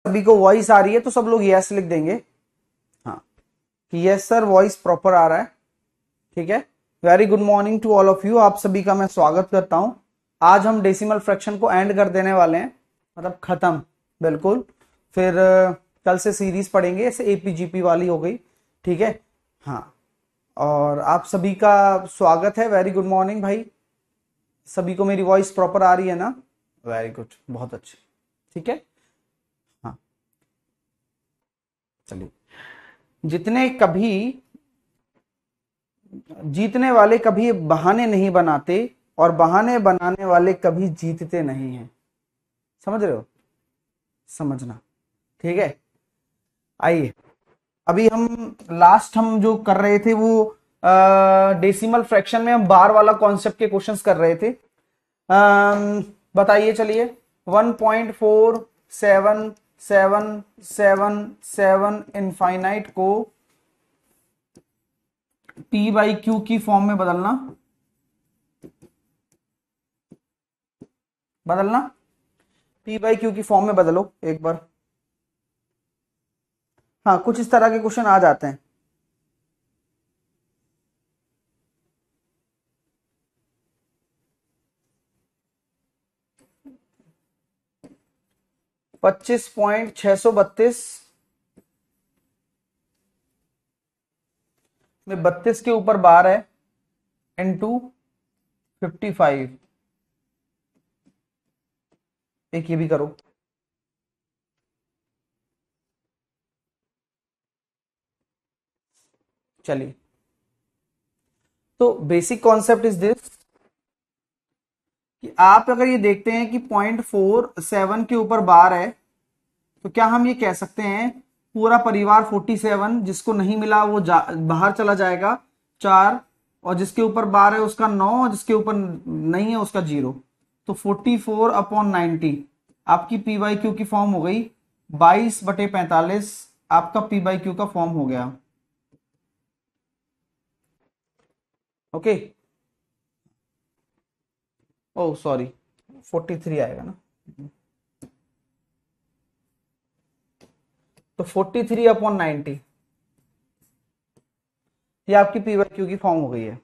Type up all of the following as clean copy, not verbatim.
सभी को वॉइस आ रही है तो सब लोग यस लिख देंगे, हाँ कि यस सर वॉइस प्रॉपर आ रहा है, ठीक है। Very good morning to all of you, आप सभी का मैं स्वागत करता हूं। आज हम डेसिमल फ्रैक्शन को एंड कर देने वाले हैं, मतलब खत्म बिल्कुल। फिर कल से सीरीज पढ़ेंगे, ऐसे एपीजीपी वाली हो गई, ठीक है। हाँ, और आप सभी का स्वागत है, वेरी गुड मॉर्निंग भाई। सभी को मेरी वॉइस प्रॉपर आ रही है ना? वेरी गुड, बहुत अच्छे, ठीक है। हाँ चलिए, जीतने वाले कभी बहाने नहीं बनाते और बहाने बनाने वाले कभी जीतते नहीं हैं। समझ रहे हो? समझना, ठीक है। आइए, अभी हम जो कर रहे थे वो डेसिमल फ्रैक्शन में हम बार वाला कॉन्सेप्ट के क्वेश्चंस कर रहे थे। बताइए, चलिए 1.477777 इनफाइनाइट को P बाई क्यू की फॉर्म में बदलना P बाई क्यू की फॉर्म में बदलो एक बार। हाँ, कुछ इस तरह के क्वेश्चन आ जाते हैं। $25.632 में 32 के ऊपर बार है इंटू 55। एक ये भी करो। चलिए, तो बेसिक कॉन्सेप्ट इज दिस कि आप अगर ये देखते हैं कि 0.47 के ऊपर बार है, तो क्या हम ये कह सकते हैं पूरा परिवार 47, जिसको नहीं मिला वो बाहर चला जाएगा 4, और जिसके ऊपर बार है उसका 9, और जिसके ऊपर नहीं है उसका 0। तो 44/90 आपकी पी बाई क्यू की फॉर्म हो गई। 22/45 आपका पी बाई क्यू का फॉर्म हो गया। ओके, ओ सॉरी, 43 आएगा ना, तो 43/90 ये आपकी पी बाई क्यू की फॉर्म हो गई है।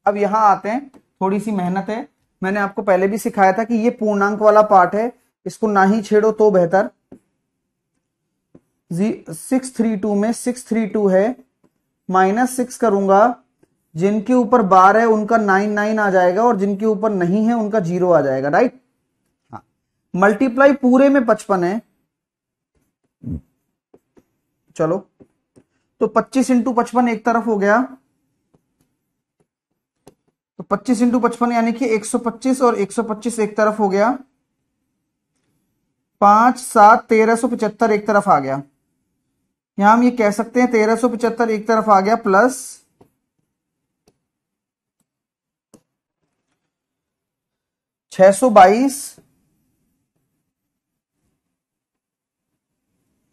अब यहां आते हैं, थोड़ी सी मेहनत है। मैंने आपको पहले भी सिखाया था कि ये पूर्णांक वाला पार्ट है, इसको ना ही छेड़ो तो बेहतर। 632 में 632 है, -6 करूंगा, जिनके ऊपर बार है उनका 99 आ जाएगा, और जिनके ऊपर नहीं है उनका 0 आ जाएगा, राइट। हाँ, मल्टीप्लाई पूरे में 55 है। चलो, तो 25 इंटू 55 एक तरफ हो गया, तो 25 इंटू 55 यानी कि 125, और 125 एक तरफ हो गया। 5 7 1375 एक तरफ आ गया। यहां हम ये कह सकते हैं 1375 एक तरफ आ गया, प्लस 622,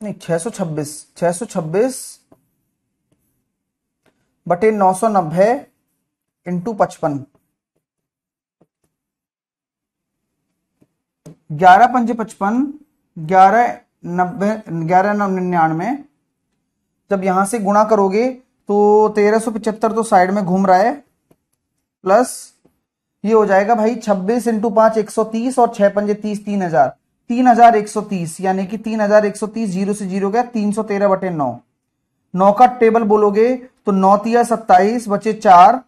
नहीं 626 बटे 990 इंटू 55। 11×5 = 1199। जब यहां से गुणा करोगे तो 1375 तो साइड में घूम रहा है, प्लस ये हो जाएगा भाई 26 इंटू 5 130, और 6×5 30, 3000, 3130, यानी कि 3130 0 से 0 गया, 313/9। 9 का टेबल बोलोगे तो 9 तिया 27 बचे 4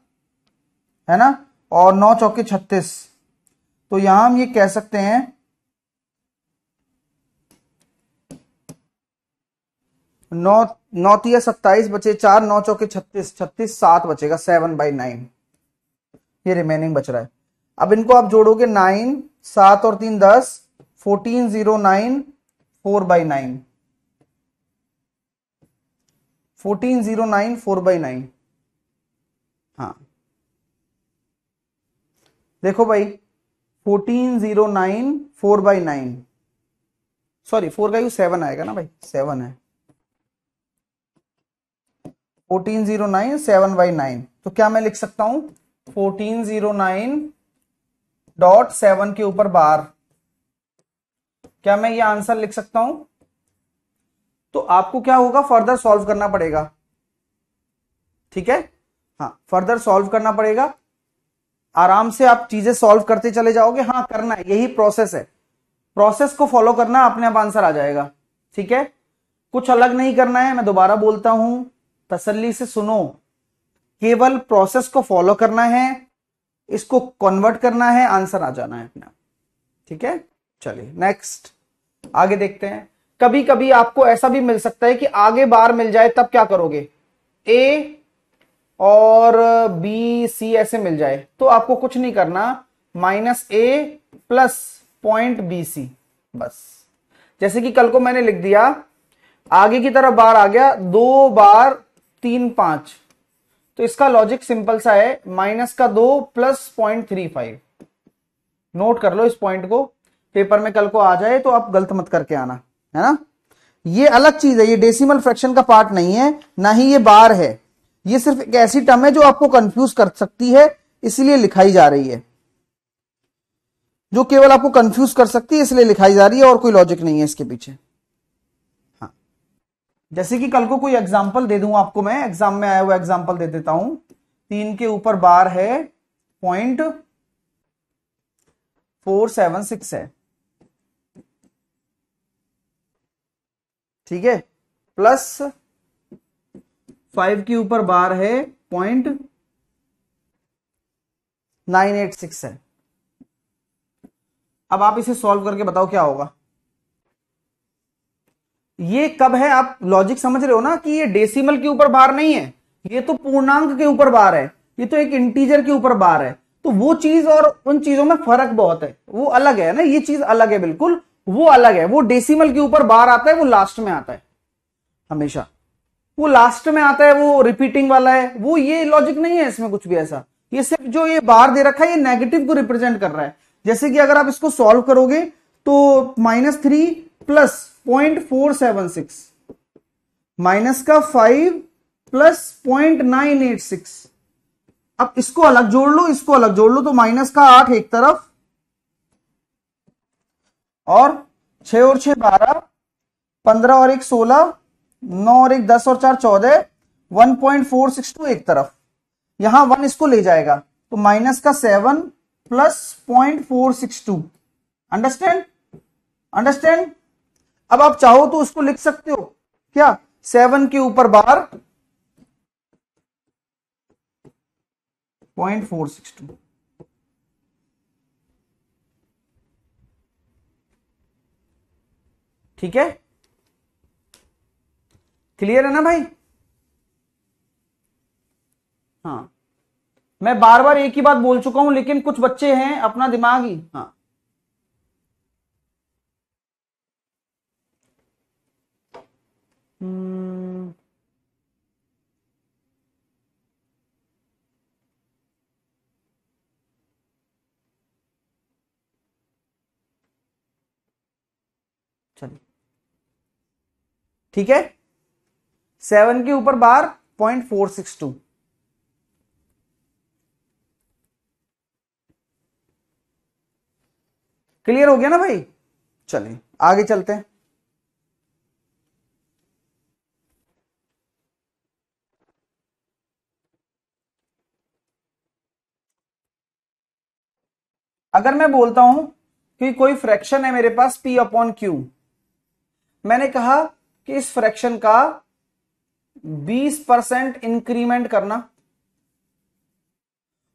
है ना, और 9 चौके 36। तो यहां हम ये कह सकते हैं 9 तिया 27 बचे 4, 9 चौके 36, 36 7 बचेगा, 7/9 ये रिमेनिंग बच रहा है। अब इनको आप जोड़ोगे 9 7 और 3 10, 1409 4/9, 1409 4/9। हाँ देखो भाई, 1409 4/9, सॉरी 4 का यू 7 आएगा ना भाई, 7 है, 1409 7/9। तो क्या मैं लिख सकता हूं 1409.7 के ऊपर बार, क्या मैं ये आंसर लिख सकता हूं? तो आपको क्या होगा, फर्दर सॉल्व करना पड़ेगा। ठीक है, हाँ फर्दर सॉल्व करना पड़ेगा। आराम से आप चीजें सॉल्व करते चले जाओगे। हाँ करना है, यही प्रोसेस है, प्रोसेस को फॉलो करना, अपने आप आंसर आ जाएगा। ठीक है, कुछ अलग नहीं करना है। मैं दोबारा बोलता हूं, तसल्ली से सुनो, केवल प्रोसेस को फॉलो करना है, इसको कन्वर्ट करना है, आंसर आ जाना है अपना। ठीक है, चलिए नेक्स्ट आगे देखते हैं। कभी कभी आपको ऐसा भी मिल सकता है कि आगे बार मिल जाए, तब क्या करोगे, ए और बी सी ऐसे मिल जाए, तो आपको कुछ नहीं करना, -a plus point B C, बस। जैसे कि कल को मैंने लिख दिया, आगे की तरफ बार आ गया 2 बार 3 5, तो इसका लॉजिक सिंपल सा है, -2 प्लस 0.35। नोट कर लो इस पॉइंट को, पेपर में कल को आ जाए तो आप गलत मत करके आना, है ना। ये अलग चीज है, ये डेसिमल फ्रैक्शन का पार्ट नहीं है, ना ही ये बार है। ये सिर्फ एक ऐसी टर्म है जो आपको कंफ्यूज कर सकती है, इसलिए लिखाई जा रही है, जो केवल आपको कंफ्यूज कर सकती है इसलिए लिखाई जा रही है, और कोई लॉजिक नहीं है इसके पीछे। हाँ, जैसे कि कल को कोई एग्जांपल दे दूं आपको, मैं एग्जाम में आया हुआ एग्जांपल दे देता हूं। 3 के ऊपर बार है 0.476 है, ठीक है, प्लस 5 के ऊपर बार है 0.986 है। अब आप इसे सॉल्व करके बताओ क्या होगा। ये कब है, आप लॉजिक समझ रहे हो ना, कि ये डेसिमल के ऊपर बार नहीं है, ये तो पूर्णांक के ऊपर बार है, ये तो एक इंटीजर के ऊपर बार है। तो वो चीज और उन चीजों में फर्क बहुत है, वो अलग है ना, ये चीज अलग है बिल्कुल, वो अलग है। वो डेसिमल के ऊपर बार आता है, वो लास्ट में आता है, हमेशा वो लास्ट में आता है, वो रिपीटिंग वाला है, वो ये लॉजिक नहीं है इसमें कुछ भी ऐसा। ये सिर्फ जो ये बार दे रखा है, ये नेगेटिव को रिप्रेजेंट कर रहा है। जैसे कि अगर आप इसको सॉल्व करोगे तो -3 प्लस 0.476 माइनस का 5 प्लस 0.986, अब इसको अलग जोड़ लो, इसको अलग जोड़ लो, तो -8 एक तरफ, और 6 और 6 12, 15 और 1 16, 9 और 1 10 और 4 14, 1.462 एक तरफ, यहां 1 इसको ले जाएगा, तो -7 प्लस 0.462। Understand, understand. अब आप चाहो तो उसको लिख सकते हो क्या, 7 के ऊपर बार 0.462, ठीक है, क्लियर है ना भाई। हाँ, मैं बार बार एक ही बात बोल चुका हूं, लेकिन कुछ बच्चे हैं अपना दिमाग ही, हाँ चलिए ठीक है, 7 के ऊपर बार 0.462, क्लियर हो गया ना भाई। चलिए आगे चलते हैं। अगर मैं बोलता हूं कि कोई फ्रैक्शन है मेरे पास P/Q, मैंने कहा कि इस फ्रैक्शन का 20% इंक्रीमेंट करना,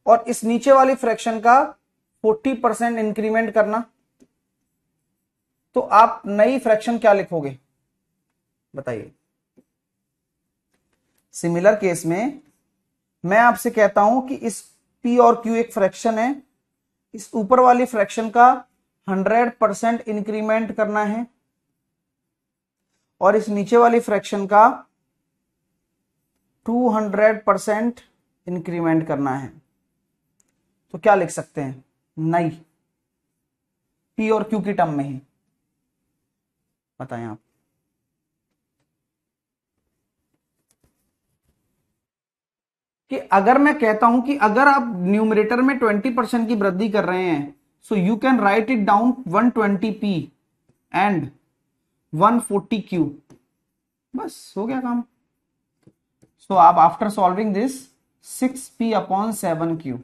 और इस नीचे वाली फ्रैक्शन का 40% इंक्रीमेंट करना, तो आप नई फ्रैक्शन क्या लिखोगे बताइए। सिमिलर केस में मैं आपसे कहता हूं कि इस P और Q एक फ्रैक्शन है, इस ऊपर वाली फ्रैक्शन का 100% इंक्रीमेंट करना है, और इस नीचे वाली फ्रैक्शन का 200% इंक्रीमेंट करना है, तो क्या लिख सकते हैं नई, P और Q की टर्म में ही, बताएं आप। कि अगर मैं कहता हूं कि अगर आप न्यूमरेटर में 20% की वृद्धि कर रहे हैं, so you can write it down 120p and 140q, बस हो गया काम। सो आप after solving this 6p/7q,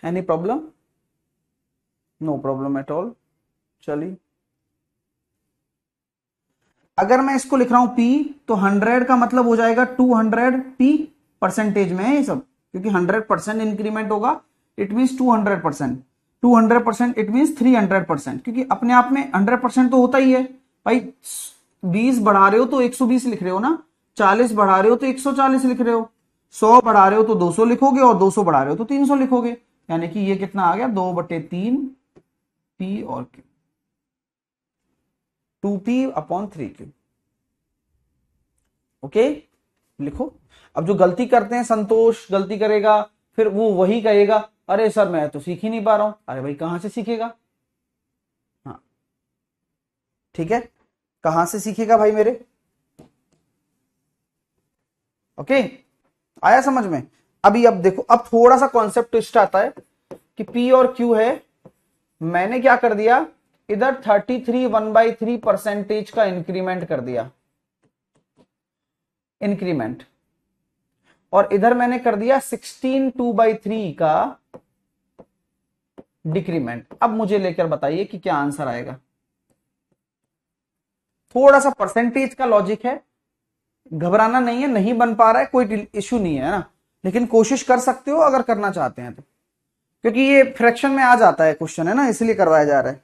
any problem? No problem at all. चलिए, अगर मैं इसको लिख रहा हूं p, तो 100 का मतलब हो जाएगा 200p, परसेंटेज में है ये सब, क्योंकि 100% इंक्रीमेंट होगा, इट मीन 200%, 200% इट मीन 300%, क्योंकि अपने आप में 100% तो होता ही है भाई। 20 बढ़ा रहे हो तो 120 लिख रहे हो ना, 40 बढ़ा रहे हो तो 140 लिख रहे हो, 100 बढ़ा रहे हो तो 200 लिखोगे, और 200 बढ़ा रहे हो तो 300 लिखोगे, यानी कि ये कितना आ गया, 2/3 p और q, 2p/3q। ओके, लिखो। अब जो गलती करते हैं, संतोष गलती करेगा, फिर वो वही कहेगा, अरे सर मैं तो सीख ही नहीं पा रहा हूं। अरे भाई कहां से सीखेगा? हाँ ठीक है, कहां से सीखेगा भाई मेरे? ओके, आया समझ में? अभी अब देखो, अब थोड़ा सा कॉन्सेप्ट ट्विस्ट आता है कि P और Q है, मैंने क्या कर दिया, इधर 33 1/3% का इंक्रीमेंट कर दिया, इंक्रीमेंट, और इधर मैंने कर दिया 16 2/3 का डिक्रीमेंट। अब मुझे लेकर बताइए कि क्या आंसर आएगा। थोड़ा सा परसेंटेज का लॉजिक है, घबराना नहीं है, नहीं बन पा रहा है कोई इश्यू नहीं है ना, लेकिन कोशिश कर सकते हो अगर करना चाहते हैं तो, क्योंकि ये फ्रैक्शन में आ जाता है क्वेश्चन, है ना, इसलिए करवाया जा रहा है।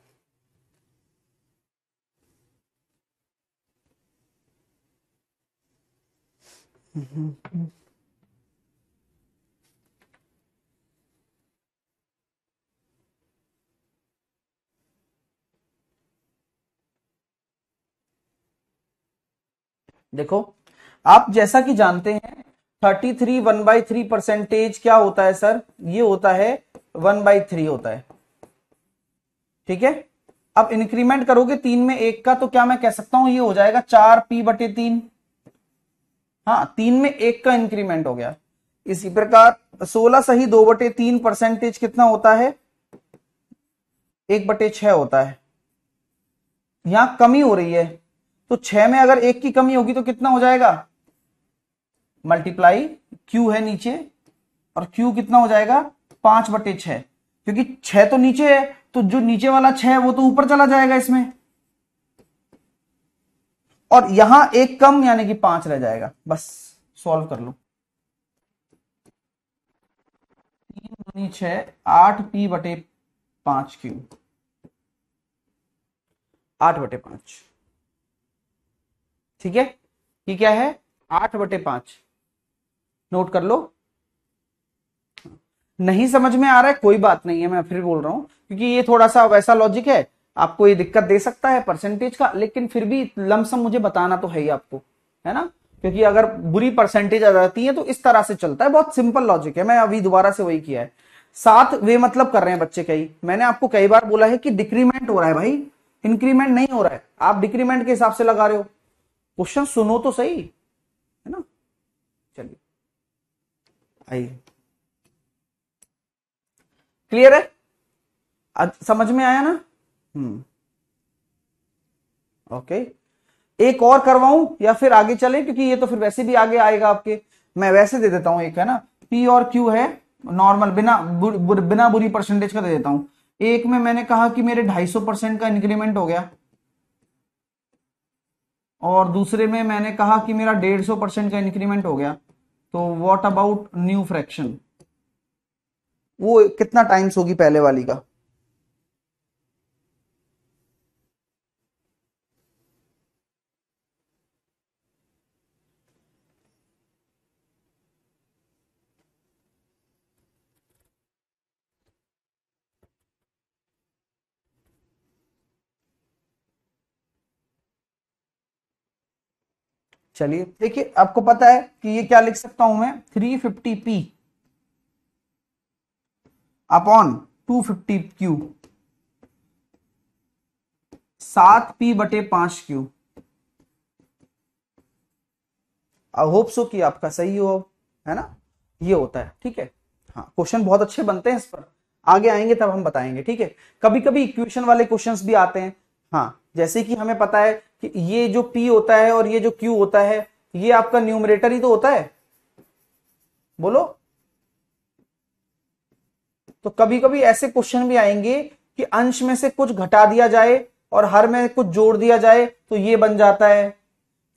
देखो, आप जैसा कि जानते हैं 33 1/3% क्या होता है सर, ये होता है 1/3 होता है, ठीक है। अब इंक्रीमेंट करोगे 3 में 1 का, तो क्या मैं कह सकता हूं ये हो जाएगा 4p/3, हाँ 3 में 1 का इंक्रीमेंट हो गया। इसी प्रकार 16 सही 2/3% कितना होता है, 1/6 होता है। यहां कमी हो रही है, तो 6 में अगर 1 की कमी होगी तो कितना हो जाएगा, मल्टीप्लाई Q है नीचे, और Q कितना हो जाएगा, 5/6, क्योंकि 6 तो नीचे है, तो जो नीचे वाला 6 है वो तो ऊपर चला जाएगा इसमें, और यहां 1 कम यानी कि 5 रह जाएगा। बस सॉल्व कर लो, 3 दूनी 6, 8p/5q, 8/5, ठीक है। ये क्या है, 8/5, नोट कर लो। नहीं समझ में आ रहा है कोई बात नहीं है, मैं फिर बोल रहा हूं, क्योंकि ये थोड़ा सा वैसा लॉजिक है, आपको ये दिक्कत दे सकता है परसेंटेज का, लेकिन फिर भी लमसम मुझे बताना तो है ही आपको, है ना, क्योंकि अगर बुरी परसेंटेज आ जाती है तो इस तरह से चलता है, बहुत सिंपल लॉजिक है। मैं अभी दोबारा से वही किया है, साथ वे मतलब कर रहे हैं बच्चे, कई मैंने आपको कई बार बोला है कि डिक्रीमेंट हो रहा है भाई, इंक्रीमेंट नहीं हो रहा है, आप डिक्रीमेंट के हिसाब से लगा रहे हो। क्वेश्चन सुनो तो सही, है ना। चलिए आइए, क्लियर है, समझ में आया ना? ओके, एक और करवाऊं या फिर आगे चले, क्योंकि ये तो फिर वैसे भी आगे आएगा आपके, मैं वैसे दे देता हूं एक, है ना, P और Q है नॉर्मल, बिना बुरी परसेंटेज का दे देता हूं। एक में मैंने कहा कि मेरे 250% का इंक्रीमेंट हो गया, और दूसरे में मैंने कहा कि मेरा 150% का इंक्रीमेंट हो गया। तो व्हाट अबाउट न्यू फ्रैक्शन, वो कितना टाइम्स होगी पहले वाली का? चलिए देखिए, आपको पता है कि ये क्या लिख सकता हूं मैं, 350p upon 250q, 7p/5q। I hope so कि आपका सही हो, है ना, ये होता है, ठीक है। हाँ, क्वेश्चन बहुत अच्छे बनते हैं इस पर, आगे आएंगे तब हम बताएंगे, ठीक है। कभी कभी इक्वेशन वाले क्वेश्चंस भी आते हैं, हाँ जैसे कि हमें पता है कि ये जो P होता है और ये जो Q होता है, ये आपका न्यूमरेटर ही तो होता है, बोलो। तो कभी कभी ऐसे क्वेश्चन भी आएंगे कि अंश में से कुछ घटा दिया जाए और हर में कुछ जोड़ दिया जाए तो ये बन जाता है।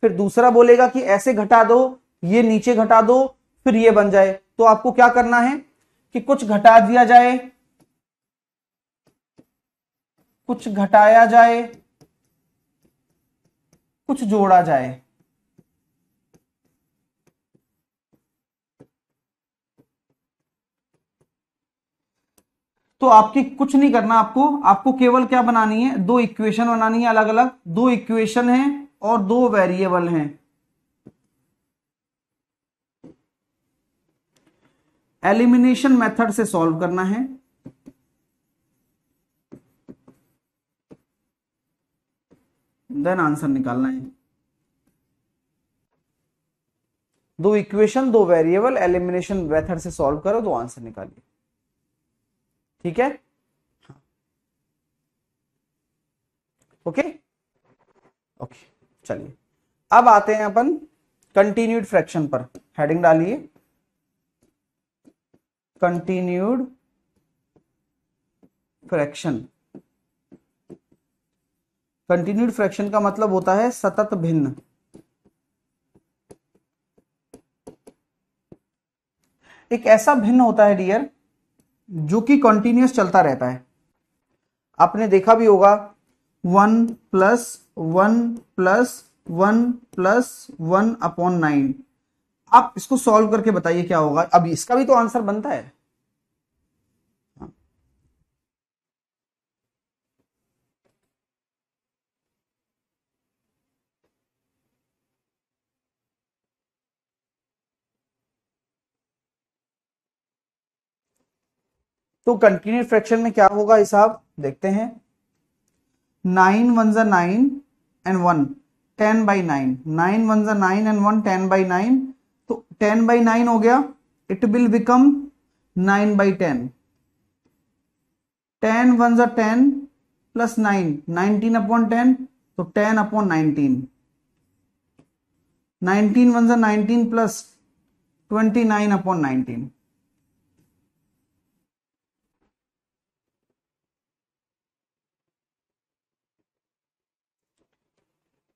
फिर दूसरा बोलेगा कि ऐसे घटा दो, ये नीचे घटा दो, फिर ये बन जाए। तो आपको क्या करना है कि कुछ घटा दिया जाए, कुछ घटाया जाए, कुछ जोड़ा जाए। तो आपकी कुछ नहीं करना, आपको आपको केवल क्या बनानी है, दो इक्वेशन बनानी है अलग अलग। दो इक्वेशन है और दो वेरिएबल हैं। एलिमिनेशन मेथड से सॉल्व करना है। देन आंसर निकालना है। दो इक्वेशन, दो वेरिएबल, एलिमिनेशन मेथड से सॉल्व करो तो आंसर निकालिए। ठीक है, ओके ओके। चलिए अब आते हैं अपन कंटिन्यूड फ्रैक्शन पर। हेडिंग डालिए, कंटिन्यूड फ्रैक्शन। कंटिन्यूड फ्रैक्शन का मतलब होता है सतत भिन्न। एक ऐसा भिन्न होता है डियर जो कि कंटिन्यूअस चलता रहता है। आपने देखा भी होगा 1+1+1+1/9। आप इसको सॉल्व करके बताइए क्या होगा। अब इसका भी तो आंसर बनता है। तो कंटिन्यूड फ्रैक्शन में क्या होगा हिसाब देखते हैं। 9 1 9 एंड 1 10/9, 9 1 9 एंड 1 10/9। तो 10/9 हो गया, इट विल बिकम 9/10। 10 1 10 प्लस 9, 19/10, तो 10/19। 19 1 19 प्लस 29/19।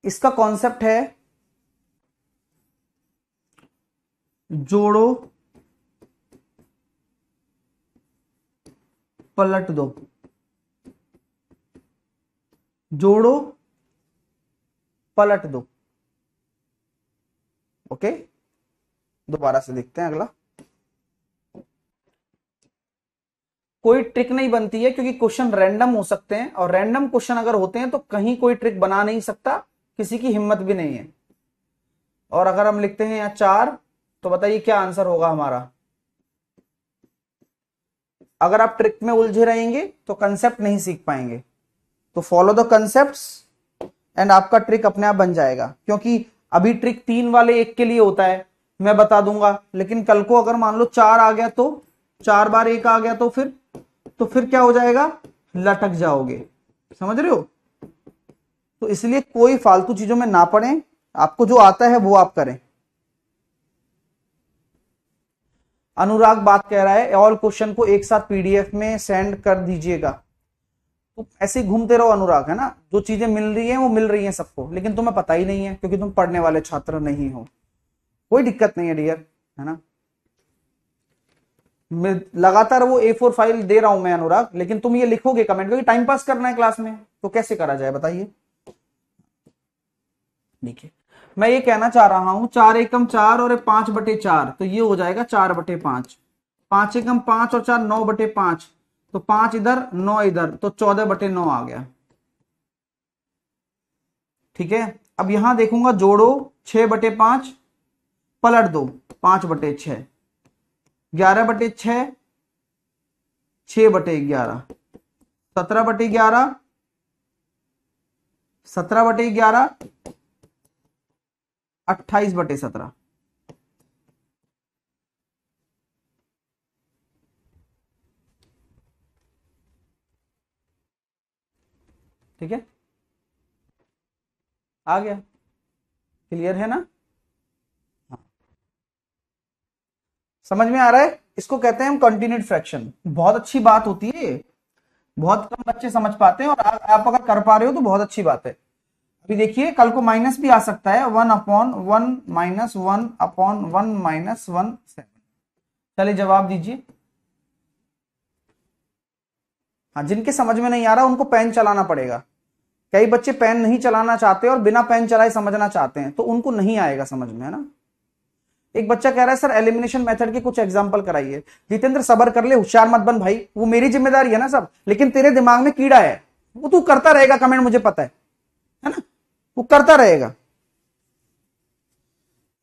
इसका कॉन्सेप्ट है जोड़ो पलट दो, जोड़ो पलट दो। ओके, दोबारा से देखते हैं अगला। कोई ट्रिक नहीं बनती है क्योंकि क्वेश्चन रैंडम हो सकते हैं, और रैंडम क्वेश्चन अगर होते हैं तो कहीं कोई ट्रिक बना नहीं सकता, किसी की हिम्मत भी नहीं है। और अगर हम लिखते हैं यहाँ 4, तो बताइए क्या आंसर होगा हमारा। अगर आप ट्रिक में उलझे रहेंगे तो कंसेप्ट नहीं सीख पाएंगे। तो फॉलो द कंसेप्ट्स एंड आपका ट्रिक अपने आप बन जाएगा। क्योंकि अभी ट्रिक 3 वाले 1 के लिए होता है, मैं बता दूंगा, लेकिन कल को अगर मान लो 4 आ गया, तो 4 बार 1 आ गया, तो फिर क्या हो जाएगा, लटक जाओगे। समझ रहे हो। तो इसलिए कोई फालतू चीजों में ना पड़े, आपको जो आता है वो आप करें। अनुराग बात कह रहा है ऑल क्वेश्चन को एक साथ पीडीएफ में सेंड कर दीजिएगा। तो ऐसे ही घूमते रहो अनुराग, है ना। जो चीजें मिल रही हैं वो मिल रही हैं सबको, लेकिन तुम्हें पता ही नहीं है क्योंकि तुम पढ़ने वाले छात्र नहीं हो। कोई दिक्कत नहीं है डियर, है ना। मैं लगातार वो A4 फाइल दे रहा हूं मैं अनुराग, लेकिन तुम ये लिखोगे कमेंट, क्योंकि टाइम पास करना है क्लास में, तो कैसे करा जाए बताइए। देखिए मैं ये कहना चाह रहा हूं 4 एकम 4 और 5/4, तो ये हो जाएगा 4/5। 5 एकम 5 और 4 9/5, तो 5 इधर 9 इधर, तो 14/9 आ गया। ठीक है, अब यहां देखूंगा जोड़ो 6/5 पलट दो 5/6, 11/6 6/11, 17/11 17/11 28/17। ठीक है, आ गया, क्लियर है ना? हाँ। समझ में आ रहा है? इसको कहते हैं हम कंटिन्यूड फ्रैक्शन। बहुत अच्छी बात होती है, बहुत कम बच्चे समझ पाते हैं, और आप अगर कर पा रहे हो तो बहुत अच्छी बात है। अभी देखिए कल को माइनस भी आ सकता है, 1/1 माइनस 1/1 माइनस 1 7। चलिए जवाब दीजिए। हाँ, जिनके समझ में नहीं आ रहा उनको पेन चलाना पड़ेगा। कई बच्चे पेन नहीं चलाना चाहते और बिना पेन चलाए समझना चाहते हैं, तो उनको नहीं आएगा समझ में, है ना? एक बच्चा कह रहा है सर एलिमिनेशन मेथड के कुछ एग्जांपल कराइए। जितेंद्र सबर कर ले, होशियार मत बन भाई, वो मेरी जिम्मेदारी है ना सब, लेकिन तेरे दिमाग में कीड़ा है, वो तू करता रहेगा कमेंट, मुझे पता है ना? वो करता रहेगा,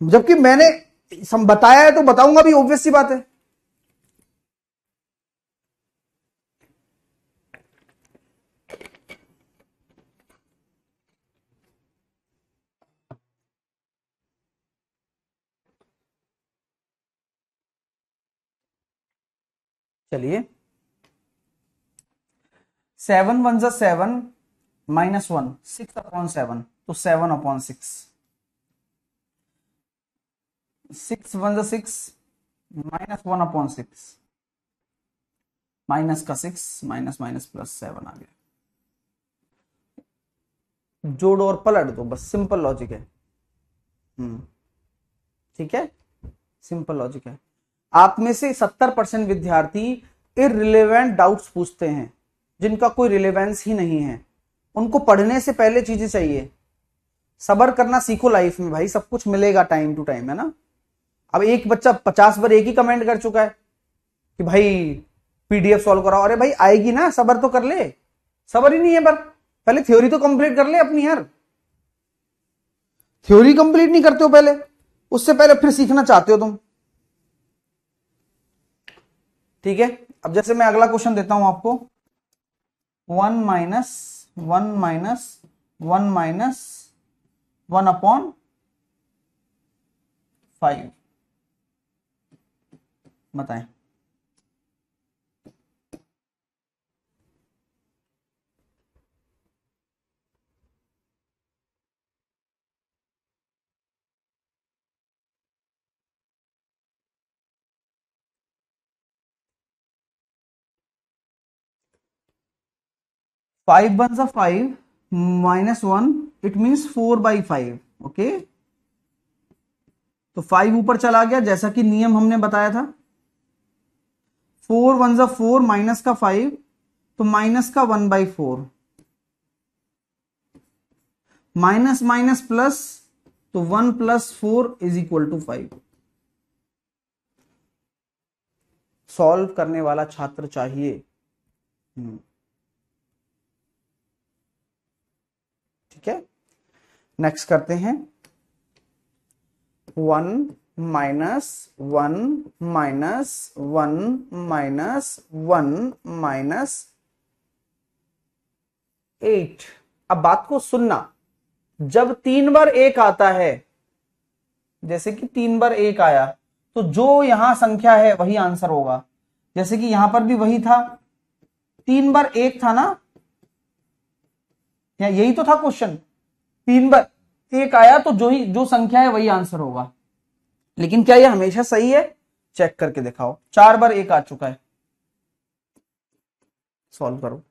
जबकि मैंने बताया है तो बताऊंगा भी, ऑब्वियस सी बात है। चलिए 7 × 1 = 7 माइनस 1 6/7, तो 7/6। 6 × 1 = 6 माइनस 1/6, माइनस का 6 माइनस माइनस प्लस 7 आ गया। जोड़ और पलट दो, बस सिंपल लॉजिक है। ठीक है, सिंपल लॉजिक है। आप में से 70% विद्यार्थी इररिलेवेंट डाउट्स पूछते हैं, जिनका कोई रिलेवेंस ही नहीं है। उनको पढ़ने से पहले चीजें चाहिए, सबर करना सीखो लाइफ में भाई, सब कुछ मिलेगा टाइम टू टाइम, है ना? अब एक बच्चा 50 बार एक ही कमेंट कर चुका है कि भाई पीडीएफ सॉल्व कराओ। अरे भाई आएगी ना, सबर तो कर ले। सबर ही नहीं है, पर पहले थ्योरी तो कंप्लीट कर ले अपनी यार। थ्योरी कंप्लीट नहीं करते हो पहले, उससे पहले फिर सीखना चाहते हो तुम। ठीक है, अब जैसे मैं अगला क्वेश्चन देता हूं आपको, 1 माइनस 1 माइनस 1 माइनस 1/5 बताएं। Five 1 = 5 minus 1, it means 4/5। Okay, तो 5 ऊपर चला गया जैसा कि नियम हमने बताया था। 4 1 = 4 माइनस का 5, तो माइनस का 1/4, माइनस माइनस प्लस, तो 1 + 4 = 5। सॉल्व करने वाला छात्र चाहिए। ठीक है, नेक्स्ट करते हैं। 1 माइनस 1 माइनस 1 माइनस 1 माइनस 8। अब बात को सुनना, जब 3 बार 1 आता है, जैसे कि 3 बार 1 आया, तो जो यहां संख्या है वही आंसर होगा। जैसे कि यहां पर भी वही था, 3 बार 1 था ना, या यही तो था क्वेश्चन। 3 बार 1 आया तो जो संख्या है वही आंसर होगा। लेकिन क्या यह हमेशा सही है? चेक करके दिखाओ। 4 बार 1 आ चुका है, सॉल्व करो।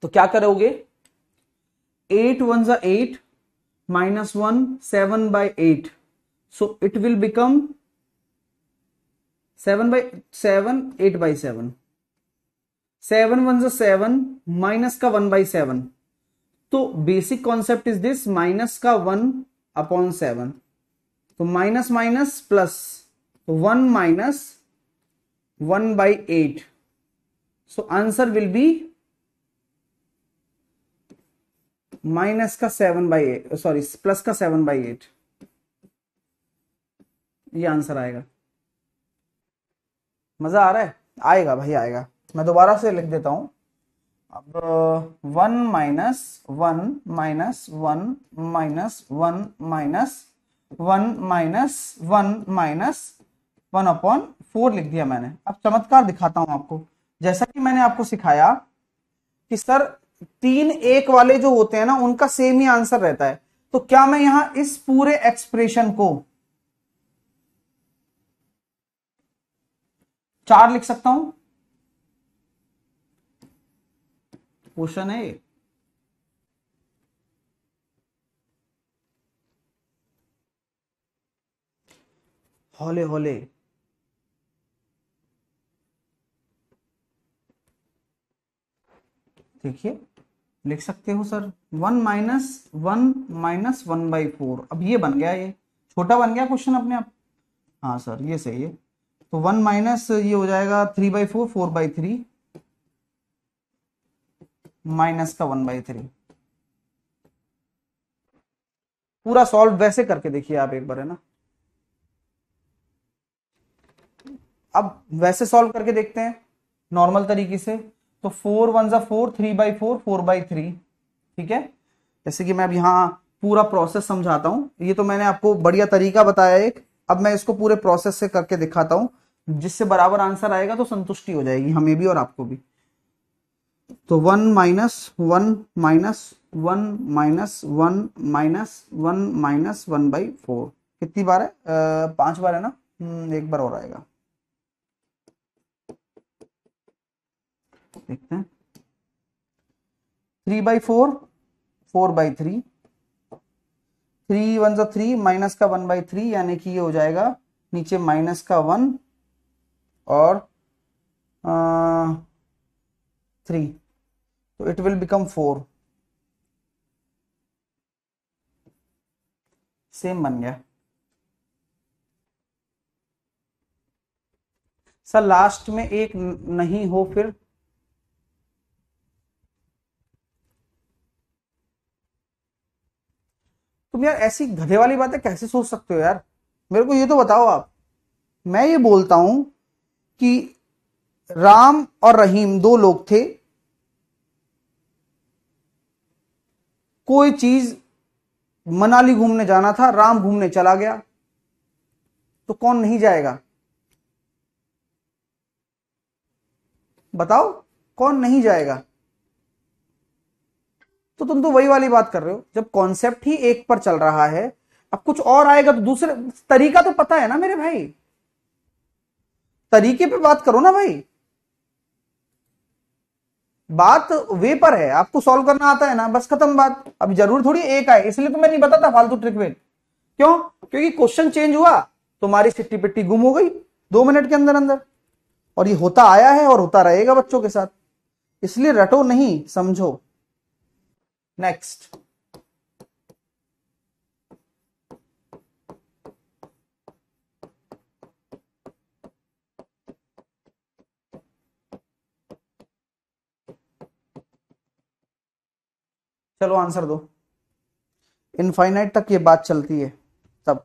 तो क्या करोगे? 8 1 = 8 minus 1 7/8, so it will become 7/7 8/7। 7 1 = 7 minus का 1/7, तो basic concept is this, minus का 1/7, तो माइनस माइनस प्लस, तो 1 minus 1/8, so answer will be minus का 7/8, सॉरी प्लस का 7/8, ये आंसर आएगा। मजा आ रहा है? आएगा भाई आएगा। मैं दोबारा से लिख देता हूं। अब 1 minus 1 minus 1 minus 1 minus 1 minus 1 minus 1/4 लिख दिया मैंने। अब चमत्कार दिखाता हूं आपको। जैसा कि मैंने आपको सिखाया कि सर 3 1 वाले जो होते हैं ना उनका सेम ही आंसर रहता है, तो क्या मैं यहां इस पूरे एक्सप्रेशन को 4 लिख सकता हूं? क्वेश्चन है ये। हौले हौले देखिए, लिख सकते हो सर 1 - 1 - 1/4। अब ये बन गया, ये छोटा बन गया क्वेश्चन अपने आप। हाँ सर ये सही है। तो 1 माइनस ये हो जाएगा 3/4, 4/3 माइनस का 1/3। पूरा सॉल्व वैसे करके देखिए आप एक बार, है ना। अब वैसे सॉल्व करके देखते हैं नॉर्मल तरीके से। तो 4 1 जा 4, 3/4, 4/3। ठीक है, जैसे कि मैं अब यहाँ पूरा प्रोसेस समझाता हूं। ये तो मैंने आपको बढ़िया तरीका बताया एक, अब मैं इसको पूरे प्रोसेस से करके दिखाता हूं, जिससे बराबर आंसर आएगा तो संतुष्टि हो जाएगी हमें भी और आपको भी। तो 1 - 1 - 1 - 1 - 1 - 1/4 कितनी बार है? 5 बार है ना। एक बार और आएगा, देखते हैं। 3/4, 4/3, 3 1 जा 3 माइनस का 1/3, यानी कि ये हो जाएगा नीचे माइनस का 1 और 3, तो इट विल बिकम 4। सेम बन गया सर। लास्ट में एक नहीं हो फिर? तुम यार ऐसी गधे वाली बातें कैसे सोच सकते हो यार, मेरे को ये तो बताओ आप। मैं ये बोलता हूं कि राम और रहीम 2 लोग थे, कोई चीज मनाली घूमने जाना था, राम घूमने चला गया, तो कौन नहीं जाएगा? बताओ कौन नहीं जाएगा? तो तुम तो वही वाली बात कर रहे हो, जब कॉन्सेप्ट ही एक पर चल रहा है, अब कुछ और आएगा तो दूसरे तरीका तो पता है ना मेरे भाई, तरीके पे बात करो ना भाई। बात वे पर है, आपको सॉल्व करना आता है ना, बस खत्म बात। अब जरूर थोड़ी एक आए, इसलिए तो मैं नहीं बताता फालतू ट्रिक वेट। क्यों? क्योंकि क्वेश्चन चेंज हुआ, तुम्हारी सिट्टी पिट्टी गुम हो गई 2 मिनट के अंदर अंदर। और ये होता आया है और होता रहेगा बच्चों के साथ, इसलिए रटो नहीं, समझो। नेक्स्ट, चलो आंसर दो। इनफाइनाइट तक ये बात चलती है तब।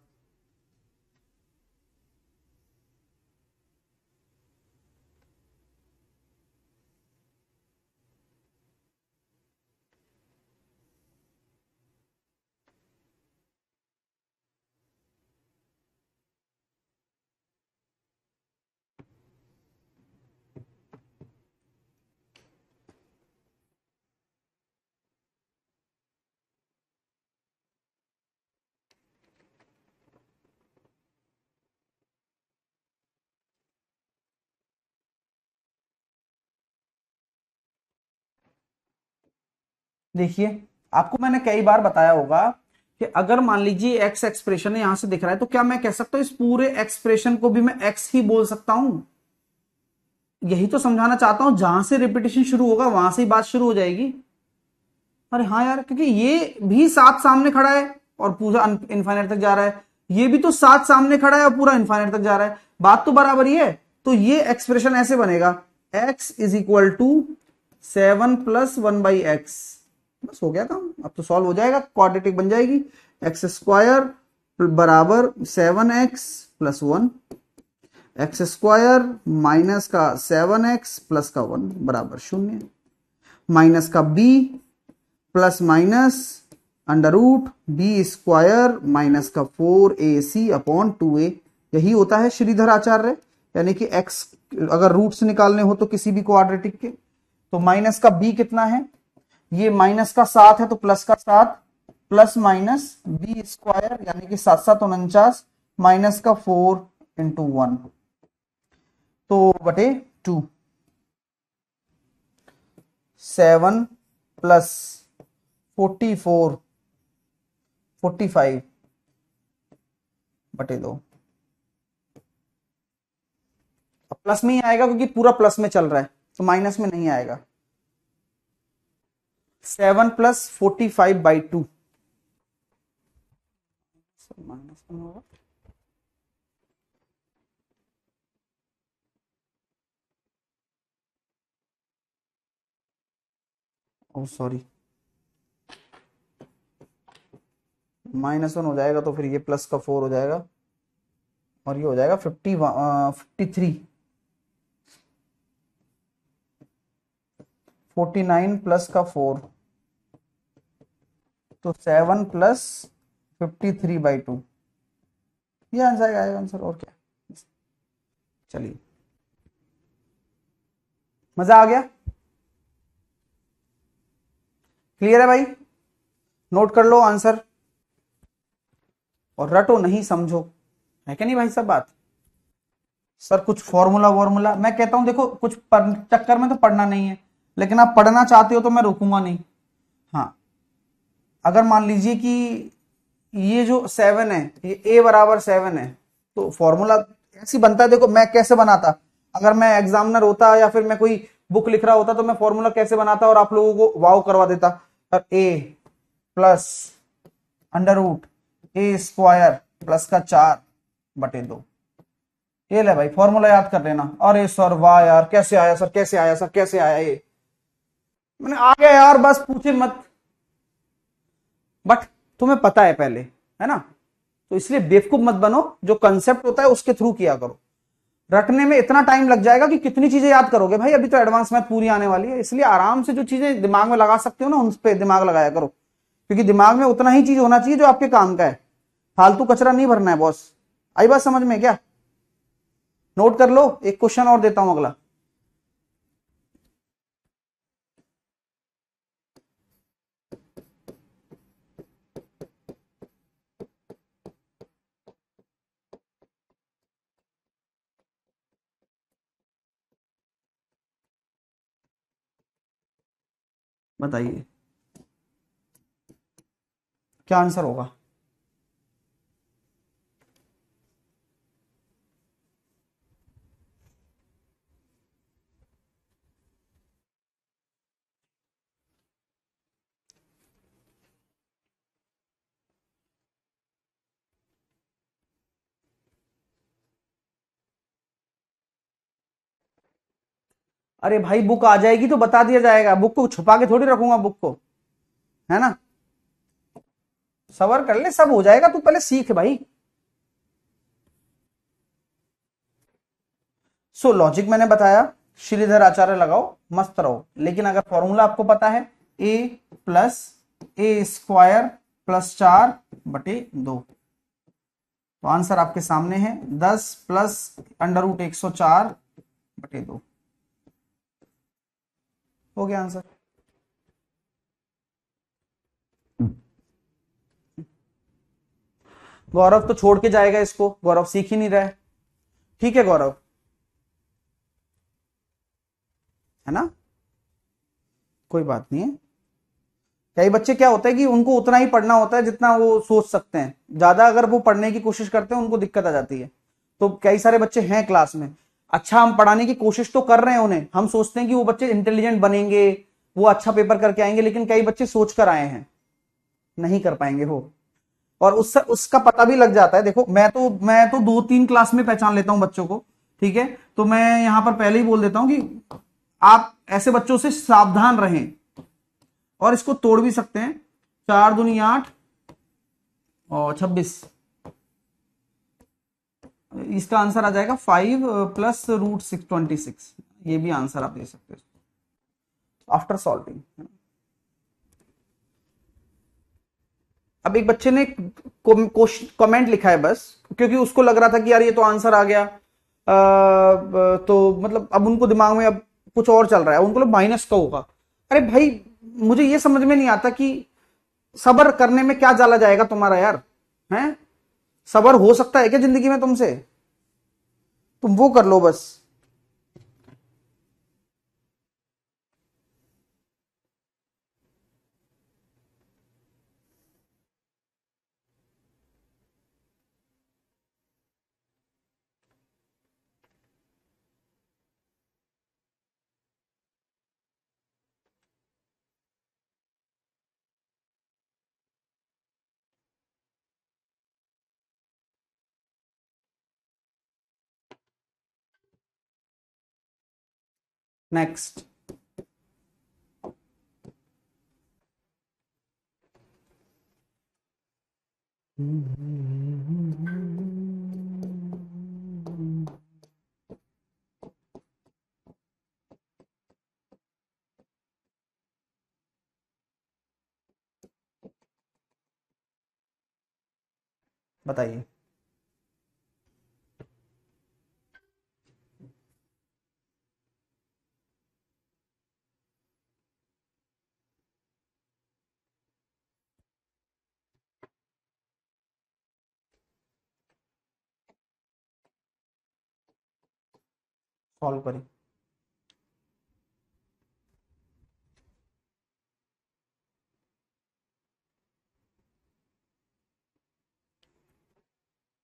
देखिए, आपको मैंने कई बार बताया होगा कि अगर मान लीजिए एक्स एक्सप्रेशन यहां से दिख रहा है, तो क्या मैं कह सकता हूं इस पूरे एक्सप्रेशन को भी मैं एक्स ही बोल सकता हूं? यही तो समझाना चाहता हूं, जहां से रिपीटेशन शुरू होगा वहां से ही बात शुरू हो जाएगी। अरे हाँ यार, क्योंकि ये भी 7 सामने खड़ा है और पूरा इनफाइनाइट तक जा रहा है, ये भी तो 7 सामने खड़ा है और पूरा इनफाइनाइट तक जा रहा है, बात तो बराबर ही है। तो ये एक्सप्रेशन ऐसे बनेगा, x is equal to 7 + 1/x। बस हो गया काम, अब तो सॉल्व हो जाएगा, क्वाड्रेटिक बन जाएगी। एक्स स्क्वायर बराबर 7x + 1, एक्स स्क्वायर माइनस का 7x प्लस का 1 बराबर 0, माइनस का b plus minus √b² minus का 4ac/2a। यही होता है श्रीधर आचार्य, यानी कि x अगर रूट्स निकालने हो तो किसी भी क्वाड्रेटिक के, तो माइनस का बी कितना है, ये माइनस का 7 है तो प्लस का 7 प्लस माइनस बी स्क्वायर यानी कि 7 7 49 माइनस का 4 इंटू 1 तो बटे 2 7 प्लस 44 45 बटे 2। अब प्लस में ही आएगा क्योंकि पूरा प्लस में चल रहा है तो माइनस में नहीं आएगा। 7 प्लस 45 बाई 2 माइनस में होगा। ओह सॉरी, -1 हो जाएगा तो फिर ये प्लस का 4 हो जाएगा और ये हो जाएगा 53 49 प्लस का 4 तो 7 प्लस 53 बाई 2 ये आंसर आएगा आंसर। और क्या, चलिए मजा आ गया, क्लियर है भाई, नोट कर लो आंसर और रटो नहीं समझो, है क्या नहीं भाई सब बात। सर कुछ फॉर्मूला वॉर्मूला मैं कहता हूं देखो कुछ चक्कर में तो पढ़ना नहीं है, लेकिन आप पढ़ना चाहते हो तो मैं रोकूंगा नहीं। हाँ अगर मान लीजिए कि ये जो 7 है ये a बराबर 7 है तो फॉर्मूला ऐसी बनता है, देखो मैं कैसे बनाता, अगर मैं एग्जामिनर होता या फिर मैं कोई बुक लिख रहा होता तो मैं फॉर्मूला कैसे बनाता और आप लोगों को वाव करवा देता। a plus under root a square plus का 4 बटे 2, ये ले भाई फॉर्मूला याद कर लेना। अरे सर वाह यार कैसे आया सर, कैसे आया सर, कैसे आया, ये मैंने आ गया यार बस पूछे मत, बट तुम्हें पता है पहले, है ना, तो इसलिए बेवकूफ मत बनो, जो कंसेप्ट होता है उसके थ्रू किया करो। रटने में इतना टाइम लग जाएगा कि कितनी चीजें याद करोगे भाई, अभी तो एडवांस मैथ पूरी आने वाली है, इसलिए आराम से जो चीजें दिमाग में लगा सकते हो ना उन पे दिमाग लगाया करो, क्योंकि दिमाग में उतना ही चीज होना चाहिए जो आपके काम का है, फालतू कचरा नहीं भरना है बॉस। आई बात समझ में क्या, नोट कर लो, एक क्वेश्चन और देता हूं अगला। बताइए क्या आंसर होगा। अरे भाई बुक आ जाएगी तो बता दिया जाएगा, बुक को छुपा के थोड़ी रखूंगा बुक को, है ना, सबर कर ले सब हो जाएगा, तू पहले सीख भाई। सो लॉजिक मैंने बताया, श्रीधर आचार्य लगाओ मस्त रहो, लेकिन अगर फॉर्मूला आपको पता है a plus A square plus 4 बटे 2 तो आंसर आपके सामने है 10 प्लस अंडर रूट 104 बटे 2 हो गया आंसर। गौरव तो छोड़ के जाएगा इसको, गौरव सीख ही नहीं रहा है, ठीक है गौरव, है ना, कोई बात नहीं है। कई बच्चे क्या होता है कि उनको उतना ही पढ़ना होता है जितना वो सोच सकते हैं, ज्यादा अगर वो पढ़ने की कोशिश करते हैं उनको दिक्कत आ जाती है। तो कई सारे बच्चे हैं क्लास में, अच्छा हम पढ़ाने की कोशिश तो कर रहे हैं उन्हें, हम सोचते हैं कि वो बच्चे इंटेलिजेंट बनेंगे, वो अच्छा पेपर करके आएंगे, लेकिन कई बच्चे सोच कर आए हैं, नहीं कर पाएंगे वो, और उसका पता भी लग जाता है। देखो मैं तो 2-3 क्लास में पहचान लेता हूं बच्चों को, ठीक है, तो मैं यहां पर पहले ही बोल देता हूं कि आप ऐसे बच्चों से सावधान रहें, और इसको तोड़ भी सकते हैं, 4 दूनी 8 और 26, इसका आंसर आ जाएगा 5 प्लस रूट 626, ये भी आंसर आप दे सकते हो आफ्टर सॉल्विंग। अब एक बच्चे ने कमेंट लिखा है बस, क्योंकि उसको लग रहा था कि यार ये तो आंसर आ गया, तो मतलब अब उनको दिमाग में अब कुछ और चल रहा है, उनको माइनस का होगा। अरे भाई मुझे ये समझ में नहीं आता कि सबर करने में क्या जाला जाएगा तुम्हारा यार, हैं? सबर हो सकता है क्या जिंदगी में तुमसे? तुम वो कर लो बस। नेक्स्ट। बताइए। सॉल्व करिए।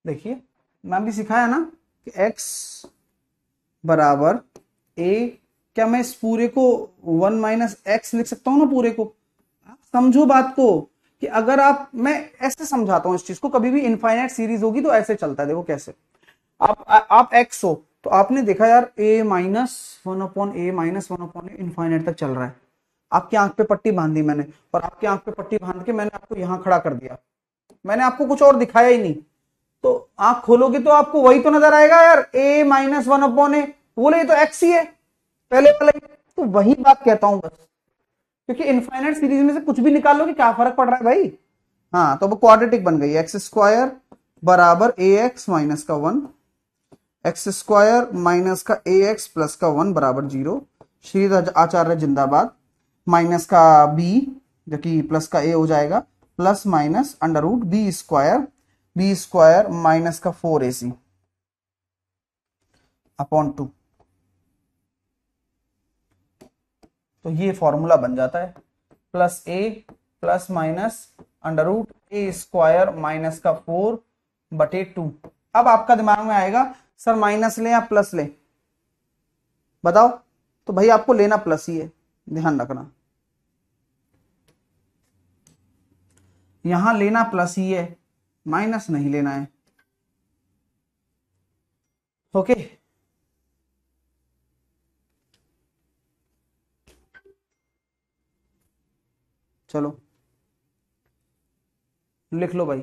देखिए मैं भी सिखाया ना कि x बराबर a, क्या मैं इस पूरे को 1 - x लिख सकता हूं ना पूरे को? आप समझो बात को कि अगर आप, मैं ऐसे समझाता हूं इस चीज को, कभी भी इनफाइनाइट सीरीज होगी तो ऐसे चलता है। देखो कैसे, आप x हो तो आपने देखा यार a-1/a इनफाइनाइट तक चल रहा है। आपकी आंख पे पट्टी बांध दी मैंने, और आपकी आंख पे पट्टी बांध के मैंने आपको यहां खड़ा कर दिया, मैंने आपको कुछ और दिखाया ही नहीं। तो आंख खोलोगे तो आपको वही तो नजर आएगा यार, a-1/a। बोले ये तो x ही है पहले वाला ही। तो वही बात कहता हूं बस, क्योंकि इनफाइनाइट सीरीज में से कुछ भी निकाल लो कि क्या फर्क पड़ रहा है भाई। हाँ तो वो क्वाड्रेटिक बन गई, x² बराबर ax माइनस का 1, x² माइनस का ax प्लस का 1 बराबर 0। श्री आचार्य जिंदाबाद। माइनस का b जो कि प्लस का a हो जाएगा, plus minus under root b² minus का 4ac अपॉन 2। तो ये फॉर्मूला बन जाता है plus a plus minus under root a² minus का 4/2। अब आपका दिमाग में आएगा सर माइनस लें या प्लस लें, बताओ? तो भाई आपको लेना प्लस ही है, ध्यान रखना, यहां लेना प्लस ही है, माइनस नहीं लेना है। ओके, चलो लिख लो भाई।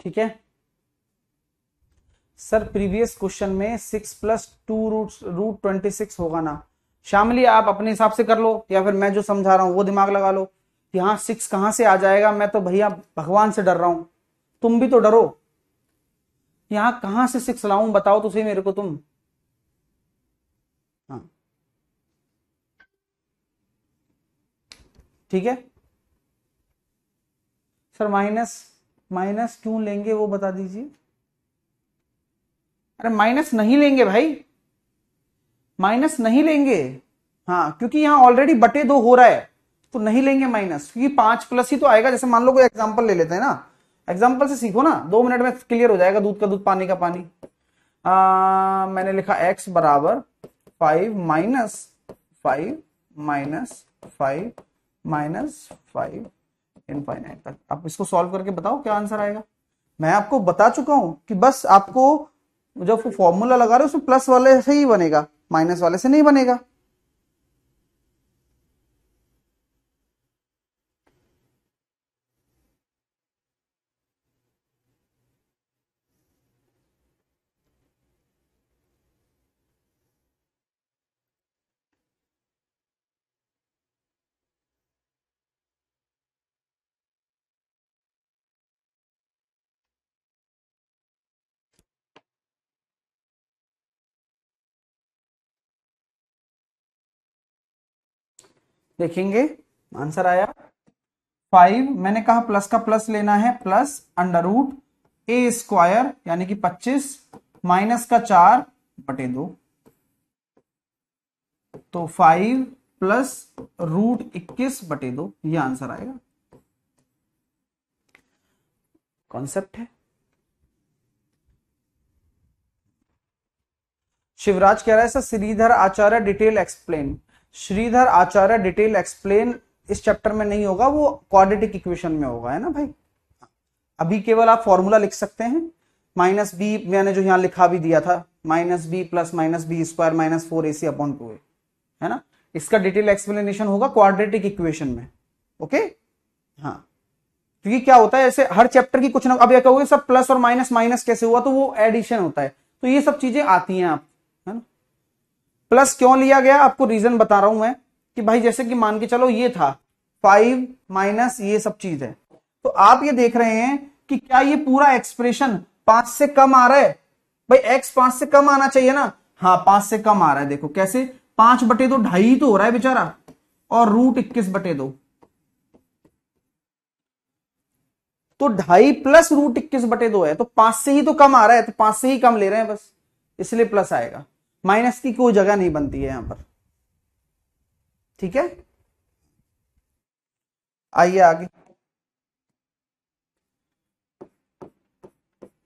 ठीक है सर, प्रीवियस क्वेश्चन में 6+2√26 होगा ना? शामिली आप अपने हिसाब से कर लो, या फिर मैं जो समझा रहा हूं वो दिमाग लगा लो। यहां 6 कहां से आ जाएगा? मैं तो भैया भगवान से डर रहा हूं, तुम भी तो डरो। यहां कहां से 6 लाऊं, बताओ तो सही मेरे को तुम। हाँ ठीक है सर, माइनस माइनस क्यों लेंगे वो बता दीजिए। अरे माइनस नहीं लेंगे भाई, माइनस नहीं लेंगे। हाँ क्योंकि यहां ऑलरेडी बटे 2 हो रहा है, तो नहीं लेंगे माइनस, क्योंकि 5 प्लस ही तो आएगा। जैसे मान लो कोई एग्जांपल ले लेते हैं ना, एग्जांपल से सीखो ना, 2 मिनट में क्लियर हो जाएगा, दूध का दूध पानी का पानी। मैंने लिखा x बराबर 5 - 5 - 5 इनफाइनाइट तक। आप इसको सॉल्व करके बताओ क्या आंसर आएगा। मैं आपको बता चुका हूं कि बस आपको जो फॉर्मूला लगा रहे हो उसमें प्लस वाले से ही बनेगा, माइनस वाले से नहीं बनेगा। देखेंगे आंसर आया 5। मैंने कहा प्लस का प्लस लेना है, plus under root a square यानी कि 25 माइनस का 4/2, तो 5 प्लस रूट 21/2 ये आंसर आएगा। कॉन्सेप्ट है। शिवराज कह रहा है सर श्रीधर आचार्य डिटेल एक्सप्लेन। श्रीधर आचार्य डिटेल एक्सप्लेन इस चैप्टर में नहीं होगा, वो क्वाड्रेटिक इक्वेशन में होगा, है ना भाई। अभी केवल आप फॉर्मूला लिख सकते हैं, माइनस बी मैंने जो यहां लिखा भी दिया था, minus B plus minus B square minus 4ac/2a, है ना। इसका डिटेल एक्सप्लेनेशन होगा क्वाड्रेटिक इक्वेशन में। ओके हाँ, क्योंकि क्या होता है ऐसे हर चैप्टर की कुछ ना, अब यह कहोगे सब प्लस और माइनस माइनस कैसे हुआ, तो वो एडिशन होता है, तो ये सब चीजें आती हैं आप, है ना। प्लस क्यों लिया गया आपको रीजन बता रहा हूं मैं, कि भाई जैसे कि मान के चलो ये था 5 माइनस ये सब चीज है, तो आप ये देख रहे हैं कि क्या ये पूरा एक्सप्रेशन 5 से कम आ रहा है। भाई x 5 से कम आना चाहिए ना, हाँ 5 से कम आ रहा है। देखो कैसे, 5/2 ढाई तो हो रहा है बेचारा, और रूट 21/2, तो 2.5 प्लस रूट 21/2 है, तो 5 से ही तो कम आ रहा है, तो 5 से ही कम ले रहे हैं बस, इसलिए प्लस आएगा। माइनस की कोई जगह नहीं बनती है यहां पर, ठीक है। आइए आगे,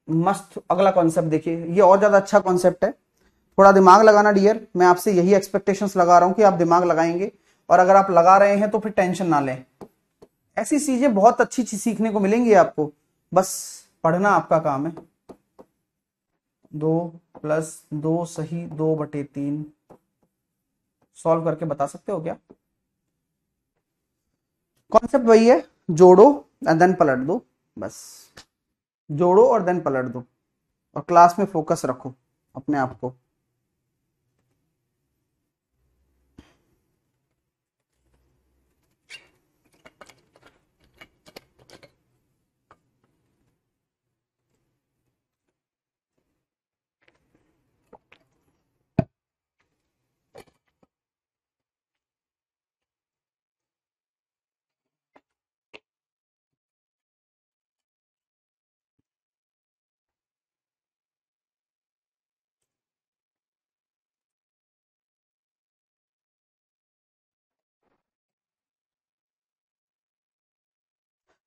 मस्त अगला कॉन्सेप्ट देखिए, ये और ज्यादा अच्छा कॉन्सेप्ट है। थोड़ा दिमाग लगाना डियर, मैं आपसे यही एक्सपेक्टेशंस लगा रहा हूं कि आप दिमाग लगाएंगे, और अगर आप लगा रहे हैं तो फिर टेंशन ना लें। ऐसी चीजें बहुत अच्छी चीज सीखने को मिलेंगी आपको, बस पढ़ना आपका काम है। 2 + 2 सही 2/3 सॉल्व करके बता सकते हो क्या। कॉन्सेप्ट वही है, जोड़ो एंड देन पलट दो, बस जोड़ो और देन पलट दो, और क्लास में फोकस रखो अपने आप को।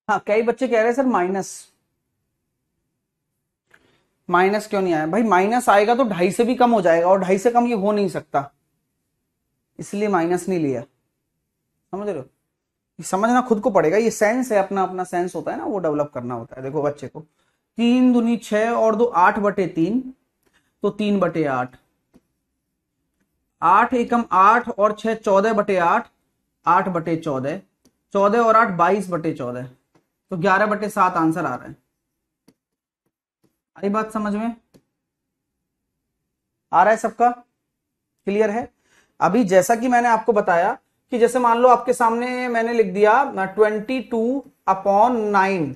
हाँ कई बच्चे कह रहे हैं सर माइनस, माइनस क्यों नहीं आया। भाई माइनस आएगा तो 2.5 से भी कम हो जाएगा, और 2.5 से कम ये हो नहीं सकता, इसलिए माइनस नहीं लिया। समझ रहे हो, ये समझना खुद को पड़ेगा, ये सेंस है, अपना अपना सेंस होता है ना, वो डेवलप करना होता है। देखो बच्चे को 3 दूनी 6 और 2 8/3, तो 3/8, 8 एकम 8 और 6 14/8, 8/14, 14 और 8 22/14, तो 11/7 आंसर आ रहा है। आई बात समझ में आ रहा है सबका, क्लियर है। अभी जैसा कि मैंने आपको बताया कि जैसे मान लो आपके सामने मैंने लिख दिया 22/9,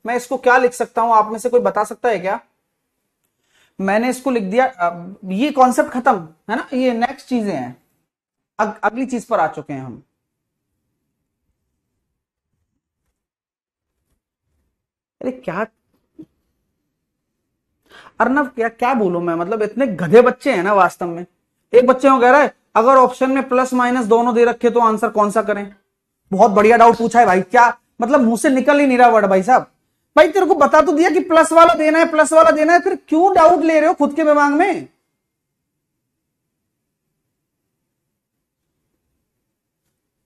मैं इसको क्या लिख सकता हूं, आप में से कोई बता सकता है क्या। मैंने इसको लिख दिया, ये कॉन्सेप्ट खत्म है ना, ये नेक्स्ट चीजें हैं, अगली चीज पर आ चुके हैं हम। अरे क्या अर्नव, क्या क्या बोलूं मैं, मतलब इतने गधे बच्चे हैं ना वास्तव में। एक बच्चे को कह रहा है अगर ऑप्शन में प्लस माइनस दोनों दे रखे तो आंसर कौन सा करें। बहुत बढ़िया डाउट पूछा है भाई, क्या मतलब मुंह से निकल ही नहीं रहा वर्ड भाई साहब। भाई तेरे को बता तो दिया कि प्लस वाला देना है, प्लस वाला देना है, फिर क्यों डाउट ले रहे हो खुद के दिमाग में।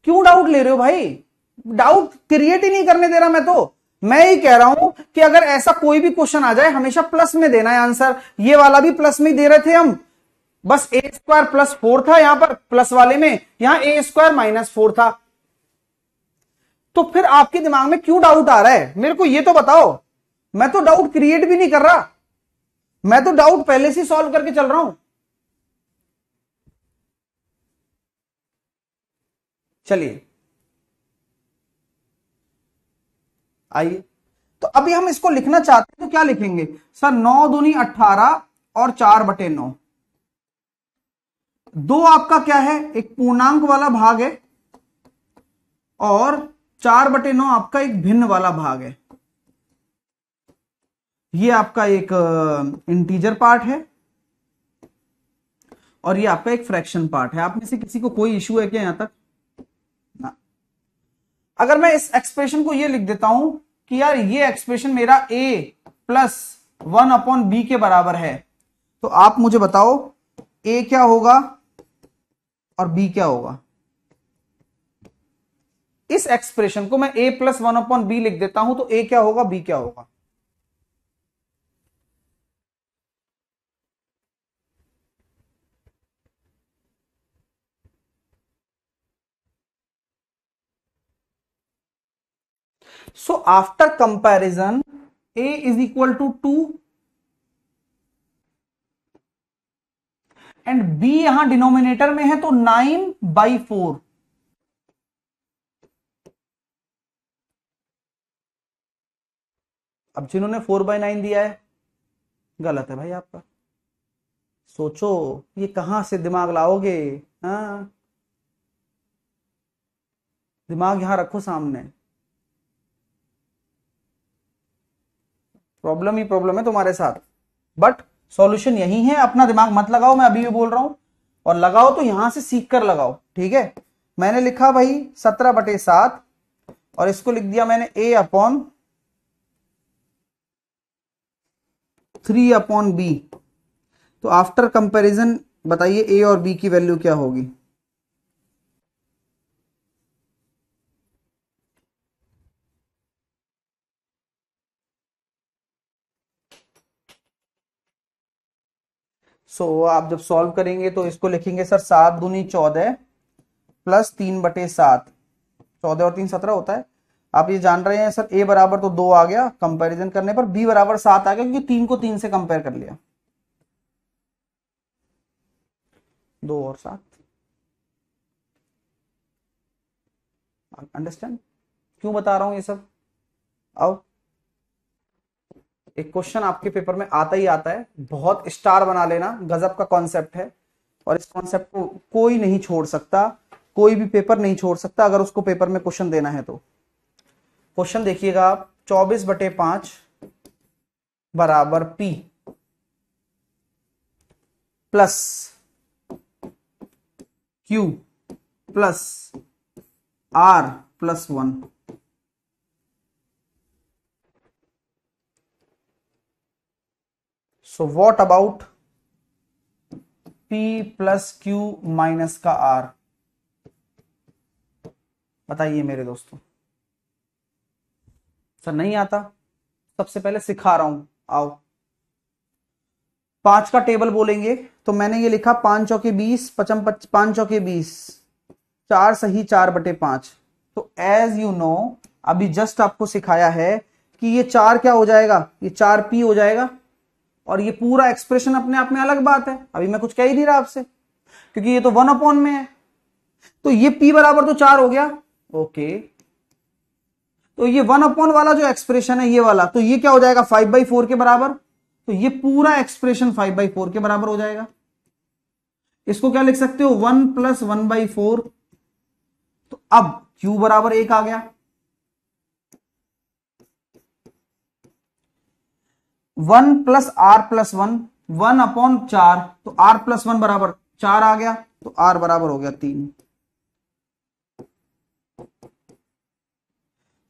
क्यों डाउट ले रहे हो भाई, डाउट क्रिएट ही नहीं करने दे रहा मैं तो। मैं ही कह रहा हूं कि अगर ऐसा कोई भी क्वेश्चन आ जाए हमेशा प्लस में देना है आंसर। ये वाला भी प्लस में ही दे रहे थे हम, बस a² + 4 था यहां पर प्लस वाले में, यहां a² - 4 था। तो फिर आपके दिमाग में क्यों डाउट आ रहा है मेरे को ये तो बताओ। मैं तो डाउट क्रिएट भी नहीं कर रहा, मैं तो डाउट पहले से सॉल्व करके चल रहा हूं। चलिए आइए, तो अभी हम इसको लिखना चाहते हैं तो क्या लिखेंगे सर, 9 दूनी 18 और 4/9। 2 आपका क्या है, एक पूर्णांक वाला भाग है, और 4/9 आपका एक भिन्न वाला भाग है। ये आपका एक इंटीजर पार्ट है और ये आपका एक फ्रैक्शन पार्ट है। आप में से किसी को कोई इश्यू है क्या यहां तक? ना। अगर मैं इस एक्सप्रेशन को ये लिख देता हूं कि यार ये एक्सप्रेशन मेरा a प्लस 1/b के बराबर है, तो आप मुझे बताओ a क्या होगा और b क्या होगा? इस एक्सप्रेशन को मैं a प्लस 1/b लिख देता हूं तो a क्या होगा, b क्या होगा? So after comparison, a is equal to 2 and b यहां डिनोमिनेटर में है तो 9/4। अब जिन्होंने 4/9 दिया है, गलत है भाई आपका। सोचो ये कहां से दिमाग लाओगे? हाँ, दिमाग यहां रखो सामने। प्रॉब्लम ही प्रॉब्लम है तुम्हारे साथ, बट सॉल्यूशन यही है। अपना दिमाग मत लगाओ, मैं अभी भी बोल रहा हूं, और लगाओ तो यहां से सीख कर लगाओ, ठीक है? मैंने लिखा भाई 17/7 और इसको लिख दिया मैंने a/3/b। तो आफ्टर कंपैरिजन बताइए ए और बी की वैल्यू क्या होगी? आप जब सॉल्व करेंगे तो इसको लिखेंगे सर 7×2 = 14 प्लस 3/7। 14 और 3 17 होता है। आप ये जान रहे हैं सर ए बराबर तो 2 आ गया, कंपैरिजन करने पर बी बराबर 7 आ गया क्योंकि 3 को 3 से कंपेयर कर लिया। 2 और 7। अंडरस्टैंड क्यों बता रहा हूं ये सब? आओ, एक क्वेश्चन आपके पेपर में आता ही आता है, बहुत स्टार बना लेना, गजब का कॉन्सेप्ट है और इस कॉन्सेप्ट को कोई नहीं छोड़ सकता, कोई भी पेपर नहीं छोड़ सकता अगर उसको पेपर में क्वेश्चन देना है तो। क्वेश्चन देखिएगा आप, 24/5 बराबर P plus Q plus R plus 1। So what about P plus Q minus का R? बताइए मेरे दोस्तों। सर नहीं आता, सबसे पहले सिखा रहा हूं, आओ। 5 का टेबल बोलेंगे तो मैंने ये लिखा 5 चौके 20, 5 चौके 20, 4 सही 4/5। तो एज यू नो, अभी जस्ट आपको सिखाया है कि ये 4 क्या हो जाएगा, ये 4p हो जाएगा और ये पूरा एक्सप्रेशन अपने आप में अलग बात है, अभी मैं कुछ कह ही नहीं रहा आपसे क्योंकि ये तो 1/, में है। तो ये p बराबर तो 4 हो गया, ओके। तो ये 1/, वाला जो एक्सप्रेशन है ये वाला, तो ये क्या हो जाएगा 5/4 के बराबर। तो ये पूरा एक्सप्रेशन 5/4 के बराबर हो जाएगा। इसको क्या लिख सकते हो, 1 प्लस 1/4। तो अब q बराबर 1 आ गया। 1 प्लस r प्लस 1, 1/4। तो r प्लस 1 बराबर 4 आ गया, तो r बराबर हो गया 3।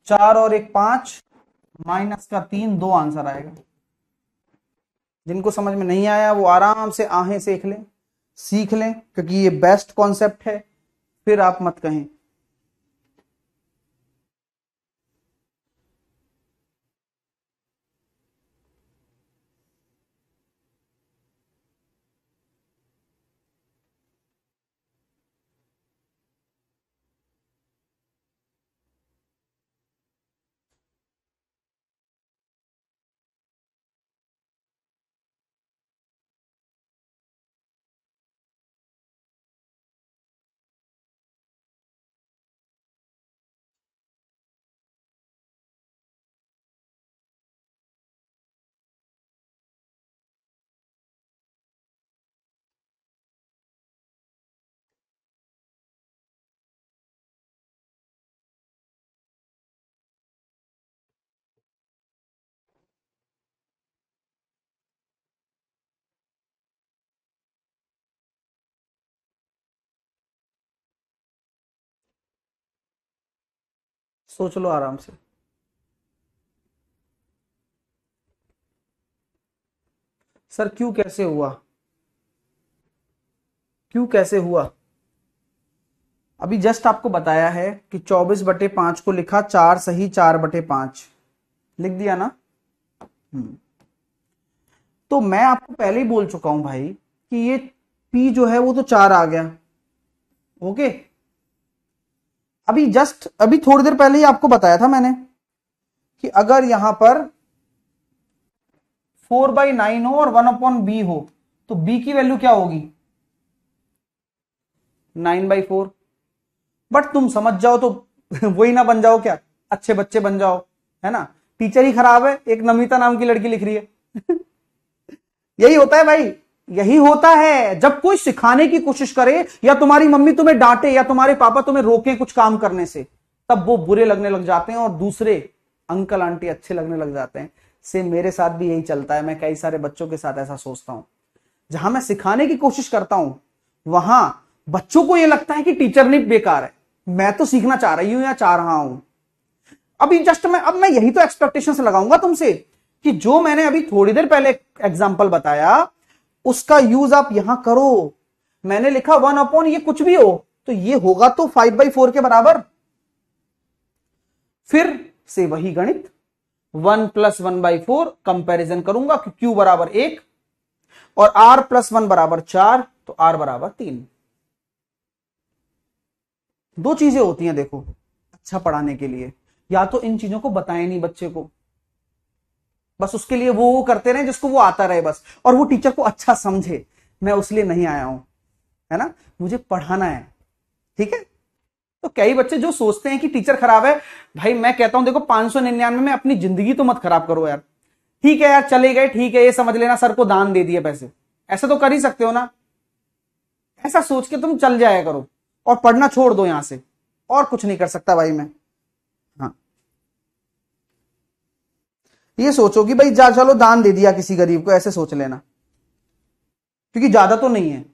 4 और 1 5, माइनस का 3, 2 आंसर आएगा। जिनको समझ में नहीं आया वो आराम से आहें सेख लें, सीख लें, क्योंकि ये बेस्ट कॉन्सेप्ट है, फिर आप मत कहें। सोच लो आराम से। सर क्यों कैसे हुआ, क्यों कैसे हुआ? अभी जस्ट आपको बताया है कि 24/5 को लिखा, 4 सही 4/5 लिख दिया ना। तो मैं आपको पहले ही बोल चुका हूं भाई कि ये p जो है वो तो 4 आ गया। ओके, अभी थोड़ी देर पहले ही आपको बताया था मैंने कि अगर यहां पर 4/9 हो और 1/b हो तो b की वैल्यू क्या होगी? 9/4। बट तुम समझ जाओ तो वही ना बन जाओ क्या, अच्छे बच्चे बन जाओ, है ना। टीचर ही खराब है, एक नमिता नाम की लड़की लिख रही है। यही होता है भाई, यही होता है जब कोई सिखाने की कोशिश करे या तुम्हारी मम्मी तुम्हें डांटे या तुम्हारे पापा तुम्हें रोके कुछ काम करने से, तब वो बुरे लगने लग जाते हैं और दूसरे अंकल आंटी अच्छे लगने लग जाते हैं। से मेरे साथ भी यही चलता है, मैं कई सारे बच्चों के साथ ऐसा सोचता हूं, जहां मैं सिखाने की कोशिश करता हूं वहां बच्चों को यह लगता है कि टीचर नहीं बेकार है, मैं तो सीखना चाह रही हूं या चाह रहा हूं। अभी जस्ट मैं यही तो एक्सपेक्टेशंस लगाऊंगा तुमसे कि जो मैंने अभी थोड़ी देर पहले एग्जांपल बताया उसका यूज आप यहां करो। मैंने लिखा 1/, ये कुछ भी हो तो ये होगा तो 5/4 के बराबर। फिर से वही गणित, 1 + 1/4 कंपैरिजन करूंगा कि q बराबर 1 और r + 1 बराबर 4 तो r बराबर 3। दो चीजें होती हैं देखो अच्छा पढ़ाने के लिए, या तो इन चीजों को बताएं नहीं बच्चे को, बस उसके लिए वो करते रहे जिसको वो आता रहे बस, और वो टीचर को अच्छा समझे, मैं उसलिए नहीं आया हूं, है ना, मुझे पढ़ाना है। ठीक है, तो कई बच्चे जो सोचते हैं कि टीचर खराब है, भाई मैं कहता हूं देखो 599 में अपनी जिंदगी तो मत खराब करो यार। ठीक है यार, चले गए, ठीक है, ये समझ लेना सर को दान दे दिए पैसे, ऐसा तो कर ही सकते हो ना। ऐसा सोच के तुम चल जाया करो और पढ़ना छोड़ दो यहां से, और कुछ नहीं कर सकता भाई मैं। हाँ, ये सोचो कि भाई जा चलो दान दे दिया किसी गरीब को, ऐसे सोच लेना, क्योंकि ज्यादा तो नहीं है,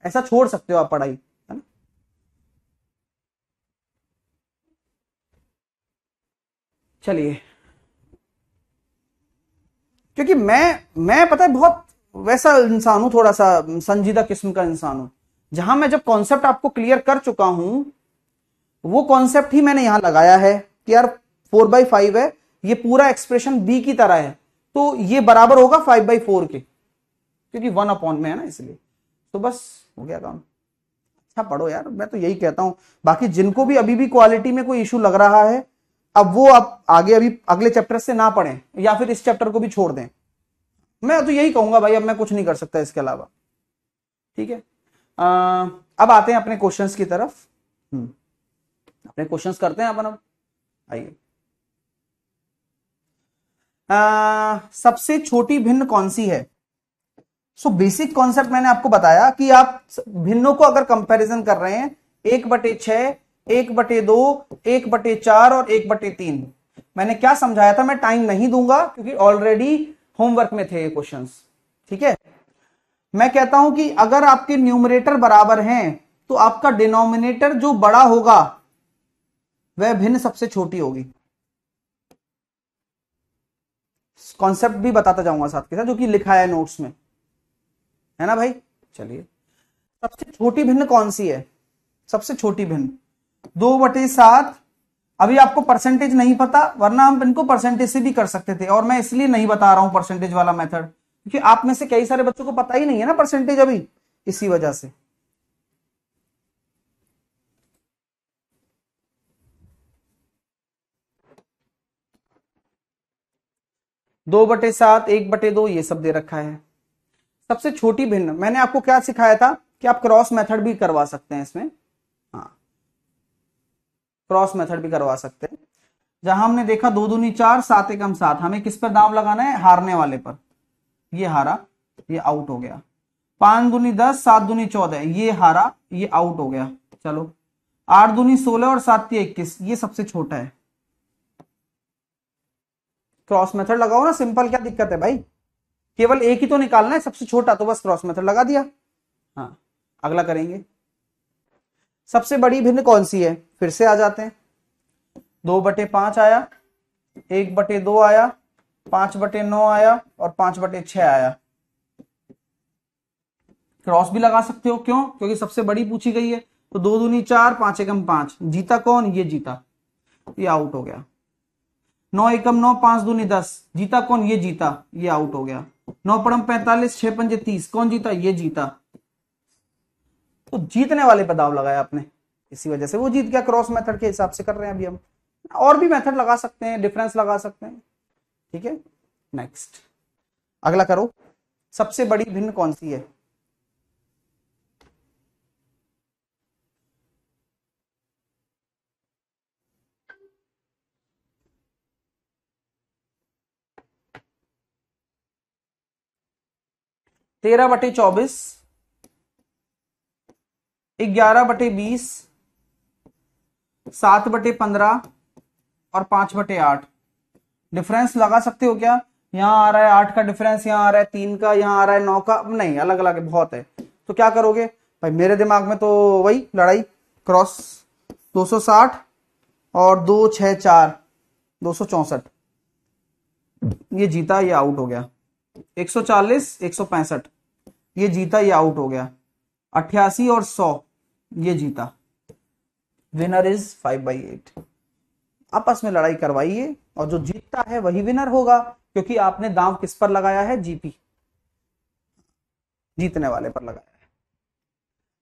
ऐसा छोड़ सकते हो आप पढ़ाई, है ना। चलिए, क्योंकि मैं पता है बहुत वैसा इंसान हूं, थोड़ा सा संजीदा किस्म का इंसान हूं, जहां मैं जब कॉन्सेप्ट आपको क्लियर कर चुका हूं वो कॉन्सेप्ट ही मैंने यहां लगाया है कि यार 4/5 है, ये पूरा एक्सप्रेशन बी की तरह है तो ये बराबर होगा 5/4 के, क्योंकि 1/, में है ना इसलिए। तो बस हो गया काम। अच्छा पढ़ो यार, मैं तो यही कहता हूं। बाकी जिनको भी अभी भी क्वालिटी में कोई इशू लग रहा है, अब वो आप आगे अभी अगले चैप्टर से ना पढ़ें या फिर इस चैप्टर को भी छोड़ दें। मैं तो यही कहूंगा भाई, अब मैं कुछ नहीं कर सकता इसके अलावा। ठीक है, अब आते हैं अपने क्वेश्चंस की तरफ। अपने क्वेश्चंस करते हैं अपन अब, आइए। सबसे छोटी भिन्न कौन सी है? सो बेसिक कॉन्सेप्ट मैंने आपको बताया कि आप भिन्नों को अगर कंपैरिजन कर रहे हैं 1/6, 1/2, 1/4 और 1/3, मैंने क्या समझाया था, मैं टाइम नहीं दूंगा क्योंकि ऑलरेडी होमवर्क में थे ये क्वेश्चंस। ठीक है, मैं कहता हूं कि अगर आपके न्यूमरेटर बराबर हैं तो आपका डिनोमिनेटर जो बड़ा होगा वह भिन्न सबसे छोटी होगी। कॉन्सेप्ट भी बताता जाऊंगा साथ के साथ, जो कि लिखा है नोट्स में, है ना भाई। चलिए, सबसे छोटी भिन्न कौन सी है? सबसे छोटी भिन्न 2/7। अभी आपको परसेंटेज नहीं पता, वरना हम इनको परसेंटेज से भी कर सकते थे, और मैं इसलिए नहीं बता रहा हूं परसेंटेज वाला मेथड क्योंकि आप में से कई सारे बच्चों को पता ही नहीं है ना परसेंटेज अभी, इसी वजह से। दो बटे सात, 1/2 ये सब दे रखा है। सबसे छोटी भिन्न मैंने आपको क्या सिखाया था कि आप क्रॉस मेथड भी करवा सकते हैं इसमें। हाँ, क्रॉस मेथड भी करवा सकते हैं। जहां हमने देखा 2 दूनी 4, 7 एकम 7, हमें किस पर दांव लगाना है? हारने वाले पर। ये हारा, ये आउट हो गया। 5 दूनी 10, 7 दूनी 14, ये हारा, ये आउट हो गया। चलो, 8 दूनी 16 और 7 21, ये सबसे छोटा है। क्रॉस मेथड लगाओ ना, सिंपल, क्या दिक्कत है भाई, केवल एक ही तो निकालना है सबसे छोटा, तो बस क्रॉस मेथड लगा दिया। हाँ, अगला करेंगे। सबसे बड़ी भिन्न कौन सी है? फिर से आ जाते हैं, 2/5 आया, 1/2 आया, 5/9 आया और 5/6 आया। क्रॉस भी लगा सकते हो, क्यों? क्योंकि सबसे बड़ी पूछी गई है। तो 2 दूनी 4, 5 एकम 5, जीता कौन? ये जीता, ये आउट हो गया। 9 एकम 9, 5 दूनी 10, जीता कौन? ये जीता, ये आउट हो गया। 9 पड़म 45, 6 पंजे 30, कौन जीता? ये जीता। तो जीतने वाले पे दाव लगाया आपने, इसी वजह से वो जीत गया। क्रॉस मेथड के हिसाब से कर रहे हैं अभी हम। और भी मेथड लगा सकते हैं, डिफरेंस लगा सकते हैं, ठीक है। नेक्स्ट, अगला करो। सबसे बड़ी भिन्न कौन सी है? तेरह बटे 24, 11/20, 7/15 और 5/8। डिफरेंस लगा सकते हो क्या? यहां आ रहा है 8 का डिफरेंस, यहां आ रहा है 3 का, यहां आ रहा है 9 का। नहीं, अलग अलग है, बहुत है। तो क्या करोगे भाई? मेरे दिमाग में तो वही लड़ाई, क्रॉस 260 और 2 6 4, 264। ये जीता, ये आउट हो गया। 140, 165, ये जीता, ये आउट हो गया। 88 और 100, ये जीता। Winner is 5/8। आपस में लड़ाई करवाइए और जो जीतता है वही विनर होगा, क्योंकि आपने दांव किस पर लगाया है? जीपी, जीतने वाले पर लगाया है।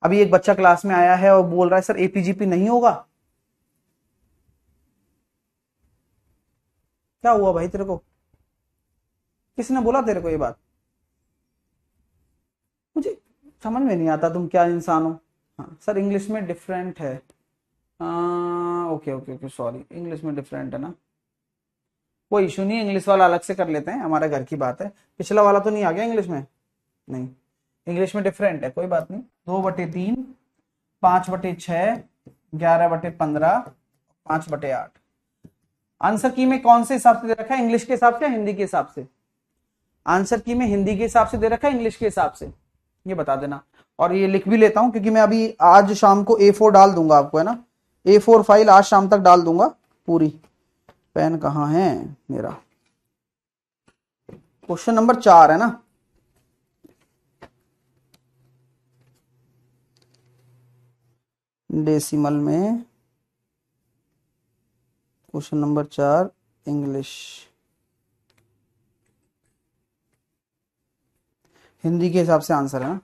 अभी एक बच्चा क्लास में आया है और बोल रहा है सर एपीजीपी नहीं होगा। क्या हुआ भाई तेरे को? किसने बोला तेरे को ये बात? मुझे समझ में नहीं आता तुम क्या इंसान हो। हाँ सर, इंग्लिश में डिफरेंट है। Okay okay okay, sorry, English में डिफरेंट है ना, कोई इशू नहीं, इंग्लिश वाला अलग से कर लेते हैं, हमारे घर की बात है। पिछला वाला तो नहीं आ गया इंग्लिश में? नहीं, इंग्लिश में डिफरेंट है, कोई बात नहीं। 2/3, 5/6, 11/15, 5/8। आंसर की में कौन से हिसाब से दे रखा है? इंग्लिश के हिसाब से, हिंदी के हिसाब से? आंसर की में हिंदी के हिसाब से दे रखा है, इंग्लिश के हिसाब से? ये बता देना। और ये लिख भी लेता हूं, क्योंकि मैं अभी आज शाम को A4 डाल दूंगा आपको, है ना। A4 फाइल आज शाम तक डाल दूंगा पूरी। पेन कहाँ है मेरा? क्वेश्चन नंबर 4 है ना। डेसिमल में क्वेश्चन नंबर 4, इंग्लिश। हिंदी के हिसाब से आंसर है ना।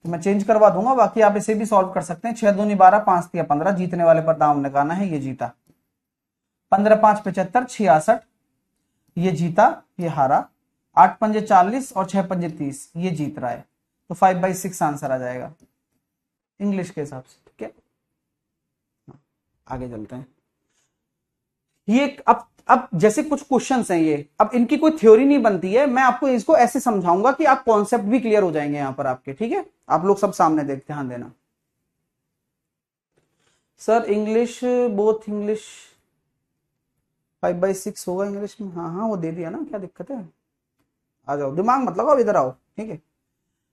तो मैं चेंज करवा दूंगा, बाकी आप इसे भी सॉल्व कर सकते हैं। 6 दूनी 12, 5 तिया 15, जीतने वाले पर दांव लगाना है, ये जीता। 15 5 75, 66, ये जीता, ये हारा। 8 पंजे 40 और 6 पंजे 30, ये जीत रहा है। तो 5/6 आंसर आ जाएगा इंग्लिश के हिसाब से, ठीक है। आगे चलते हैं। ये अब जैसे कुछ क्वेश्चंस हैं, ये अब इनकी कोई थ्योरी नहीं बनती है, मैं आपको इसको ऐसे समझाऊंगा कि आप कॉन्सेप्ट भी क्लियर हो जाएंगे यहां पर आपके, ठीक है। आप लोग सब सामने देख, ध्यान देना। सर इंग्लिश, बोथ इंग्लिश 5/6 होगा इंग्लिश में। हाँ हाँ, वो दे दिया ना, क्या दिक्कत है? आ जाओ, दिमाग मत लगाओ, इधर आओ, ठीक है।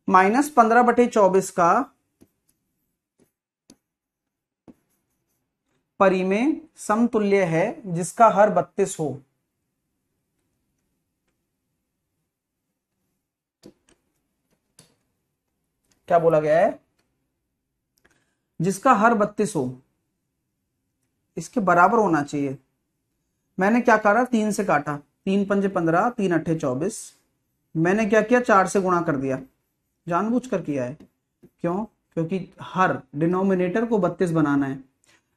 -15/24 का परिमेय समतुल्य है जिसका हर 32 हो। क्या बोला गया है? जिसका हर 32 हो, इसके बराबर होना चाहिए। मैंने क्या करा? 3 से काटा, 3 पंजे 15, 3 अट्ठे 24। मैंने क्या किया? 4 से गुणा कर दिया, जानबूझकर किया है। क्यों? क्योंकि हर डिनोमिनेटर को 32 बनाना है।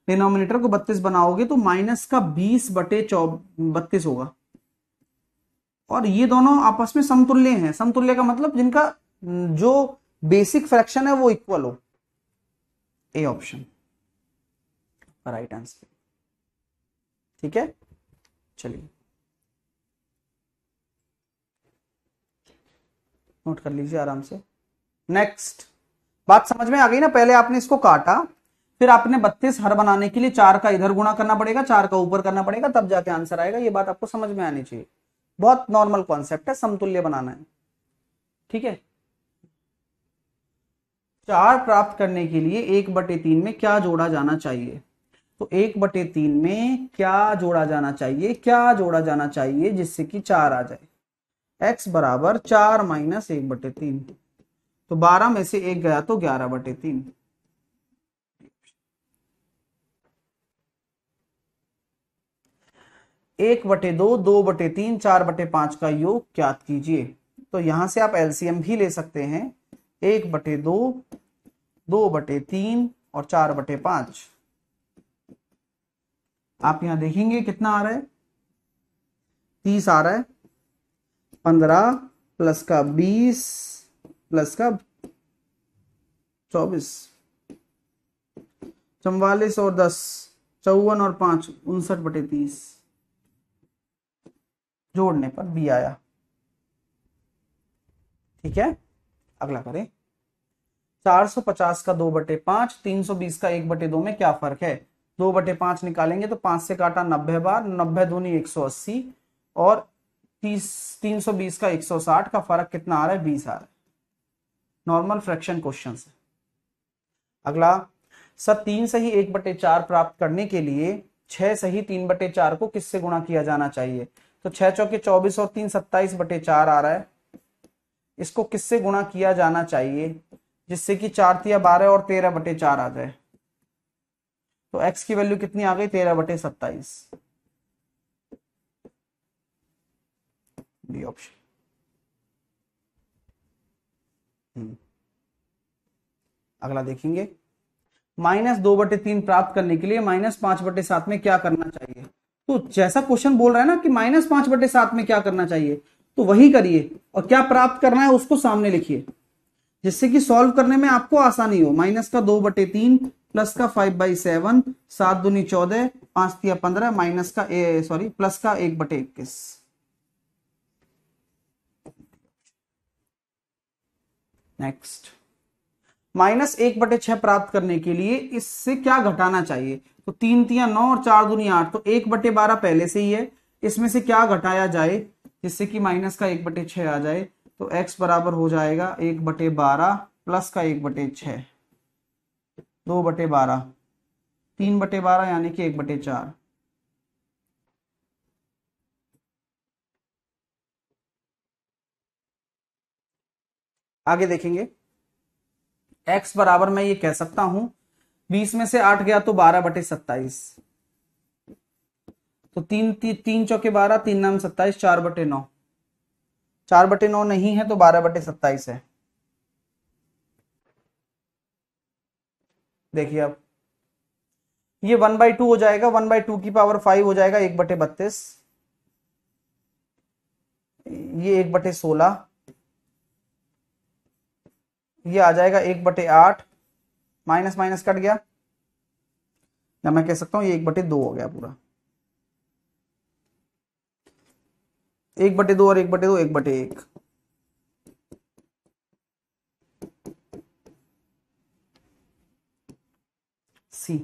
डिनोमिनेटर को 32 बनाओगे तो -20/32 होगा। और ये दोनों आपस में समतुल्य हैं। समतुल्य का मतलब जिनका जो बेसिक फ्रैक्शन है वो इक्वल हो। ए ऑप्शन राइट आंसर, ठीक है। चलिए नोट कर लीजिए आराम से। नेक्स्ट, बात समझ में आ गई ना? पहले आपने इसको काटा, फिर आपने 32 हर बनाने के लिए 4 का इधर गुणा करना पड़ेगा, 4 का ऊपर करना पड़ेगा, तब जाके आंसर आएगा। ये बात आपको समझ में आनी चाहिए। बहुत नॉर्मल कॉन्सेप्ट है, समतुल्य बनाना है, ठीक है। 4 प्राप्त करने के लिए 1/3 में क्या जोड़ा जाना चाहिए? तो 1/3 में क्या जोड़ा जाना चाहिए, क्या जोड़ा जाना चाहिए जिससे कि 4 आ जाए? x बराबर 4 माइनस 1/3। तो 12 में से 1 गया तो 11/3। 1/2, 2/3, 4/5 का योग ज्ञात कीजिए। तो यहां से आप एलसीएम भी ले सकते हैं। 1/2, 2/3 और 4/5। आप यहां देखेंगे कितना आ रहा है, 30 आ रहा है। 15 प्लस का 20 प्लस का 24, 44 और 10, 54 और 5, 59/30। जोड़ने पर बी आया। ठीक है, अगला करें। 450 का 2/5, 320 का 1/2 में क्या फर्क है? 2/5 निकालेंगे तो 5 से काटा 90 बार, 90 दूनी 180 और 320 का 160 का फर्क कितना आ रहा है? 20 आ रहा है। नॉर्मल फ्रैक्शन क्वेश्चन है। अगला, सर 3 सही 1/4 प्राप्त करने के लिए 6 सही 3/4 को किससे गुणा किया जाना चाहिए? तो 6 चौके 24 और 3 27/4 आ रहा है। इसको किससे गुणा किया जाना चाहिए जिससे कि 4 तिया 12 और 13/4 आ जाए? तो x की वैल्यू कितनी आ गई? 13/27। B option. अगला देखेंगे। -2/3 प्राप्त करने के लिए -5/7 में क्या करना चाहिए? तो जैसा क्वेश्चन बोल रहा है ना कि -5/7 में क्या करना चाहिए, तो वही करिए और क्या प्राप्त करना है उसको सामने लिखिए जिससे कि सॉल्व करने में आपको आसानी हो। -2/3 प्लस का 5/7, 7 दूनी 14, 5 तिया 15, माइनस का प्लस का 1/21। नेक्स्ट, -1/6 प्राप्त करने के लिए इससे क्या घटाना चाहिए? तो 3 तिया 9 और 4 दूनी 8, तो 1/12 पहले से ही है। इसमें से क्या घटाया जाए जिससे कि माइनस का 1/6 आ जाए? तो x बराबर हो जाएगा 1/12 प्लस का 1/6, 2/12, 3/12 यानी कि 1/4। आगे देखेंगे। x बराबर मैं ये कह सकता हूं 20 में से 8 गया तो 12/27। तो 3 चौके 12, 3 नाम 27, 4/9। 4/9 नहीं है तो 12/27 है। देखिए अब ये 1/2 हो जाएगा, 1/2 की पावर 5 हो जाएगा 1/32। ये 1/16, ये आ जाएगा 1/8। माइनस माइनस कट गया, या मैं कह सकता हूं ये 1/2 हो गया पूरा। 1/2 और 1/2, 1/1। सी।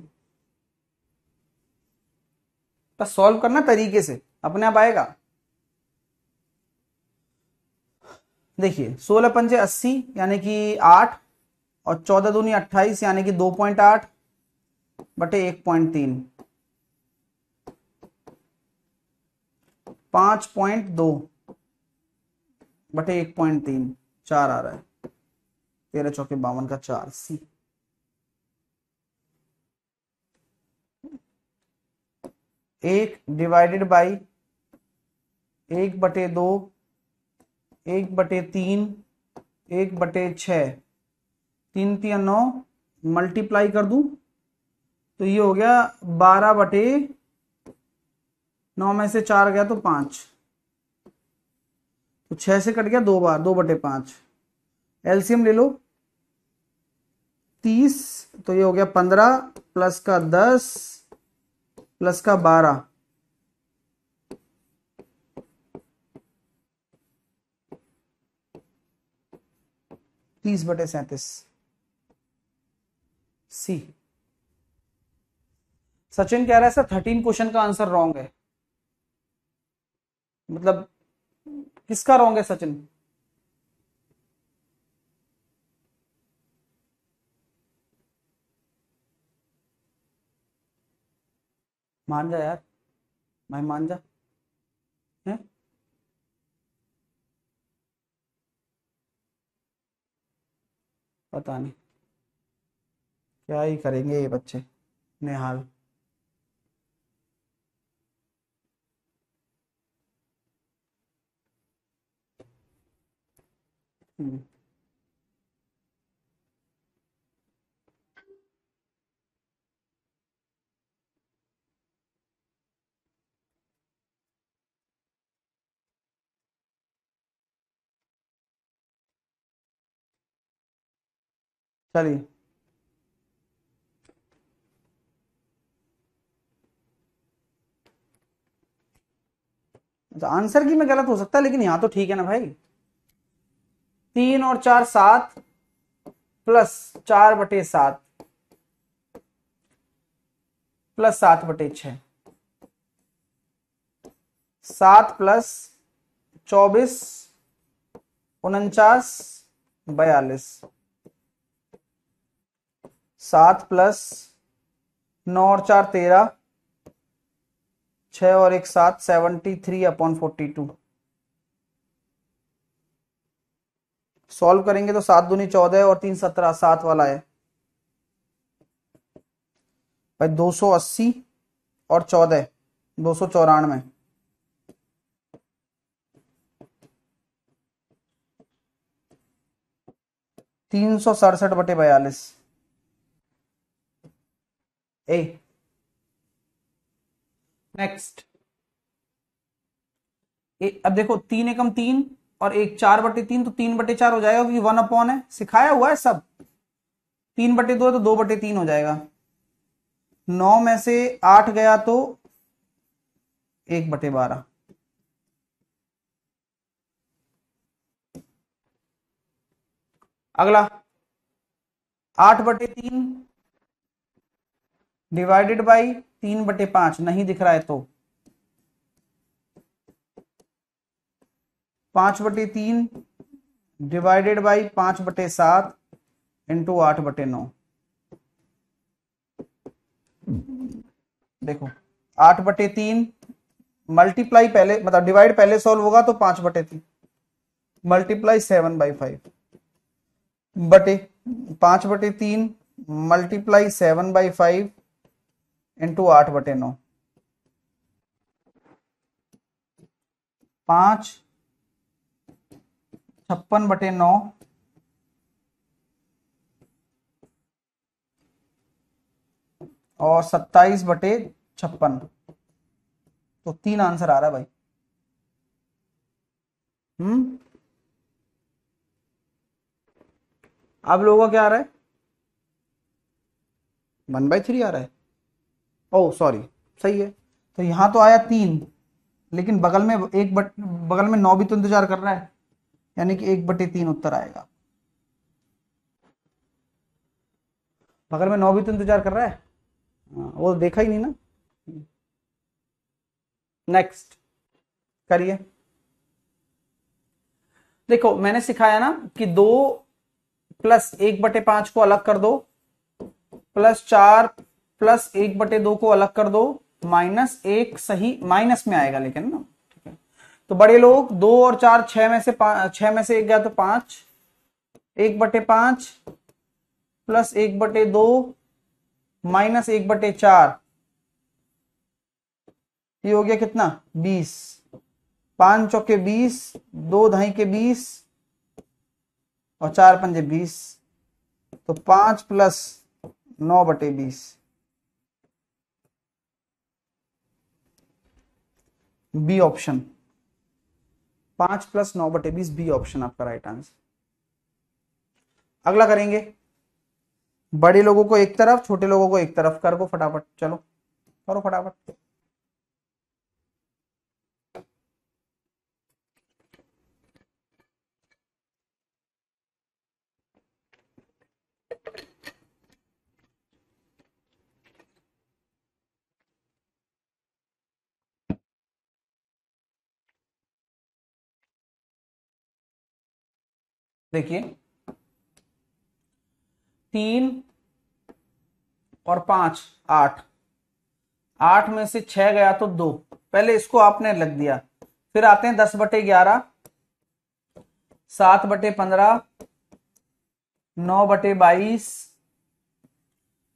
बस सॉल्व करना तरीके से, अपने आप आएगा। देखिए 16×5 = 80 यानी कि 8, और 14 दूनी 28 यानी कि 2.8 बटे 1.3, 5.2 बटे 1.3, 4 आ रहा है। 13 चौके 52 का 4। सी। 1 डिवाइडेड बाई 1/2, 1/3, 1/6, 3 तिया 9, मल्टीप्लाई कर दूं तो ये हो गया 12/9 में से 4 गया तो 5, तो 6 से कट गया 2 बार, 2/5। एलसीएम ले लो 30, तो ये हो गया 15 प्लस का 10 प्लस का 12, 30/37। सी। सचिन कह रहा है सर 13 क्वेश्चन का आंसर रॉन्ग है। मतलब किसका रॉन्ग है सचिन? मान जा यार, भाई मान जा। है पता नहीं क्या ही करेंगे ये बच्चे। निहाल। हम्म, चलिए। अच्छा, आंसर की में गलत हो सकता है, लेकिन यहाँ तो ठीक है ना भाई। 3 और 4 7, +4/7, +7/6, 7 + 24, 49, 42, 7 + 9 और 4 13, 6 और 1 7, 73/42। सॉल्व करेंगे तो 7 दूनी 14 और 3 17, 7 वाला है भाई। 280 और 14, 294, 367/42। A next. अब देखो, 3 एकम 3 और 1 4/3, तो 3/4 हो जाएगा, क्योंकि 1 अपॉन है, सिखाया हुआ है सब। 3/2 है तो 2/3 हो जाएगा। 9 में से 8 गया तो 1/12। अगला 8/3 डिवाइडेड बाई 3/5, नहीं दिख रहा है तो 5/3 डिवाइडेड बाई 5/7 इंटू 8/9। देखो 8/3 मल्टीप्लाई पहले, मतलब डिवाइड पहले सॉल्व होगा तो 5/3 मल्टीप्लाई 7/5 बटे 5/3 मल्टीप्लाई 7/5 इंटू 8/9। 5 56/9 और 27/56। तो 3 आंसर आ रहा है भाई। हम्म। आप लोगों का क्या आ रहा है? 1/3 आ रहा है। ओ सॉरी, सही है। तो यहां तो आया 3, लेकिन बगल में 9 भी तो इंतजार कर रहा है, यानी कि 1/3 उत्तर आएगा। बगल में 9 भी तो इंतजार कर रहा है। हाँ, वो देखा ही नहीं ना। नेक्स्ट करिए। देखो मैंने सिखाया ना कि 2 + 1/5 को अलग कर दो, +4 +1/2 को अलग कर दो, -1 सही माइनस में आएगा लेकिन ना। ठीक है, तो बड़े लोग 2 और 4, 6 में से 1 गया तो 5, 1/5 +1/2 -1/4, ये हो गया कितना? 20। 5 चौके 20, 2 ढाई के 20 और 4 पंजे 20, तो 5 + 9/20। बी ऑप्शन, 5 + 9/20, बी ऑप्शन आपका राइट आंसर। अगला करेंगे। बड़े लोगों को एक तरफ, छोटे लोगों को एक तरफ कर दो फटाफट, चलो करो फटाफट। देखिए 3 और 5 8, 8 में से 6 गया तो 2, पहले इसको आपने लग दिया। फिर आते हैं 10/11, 7/15, 9/22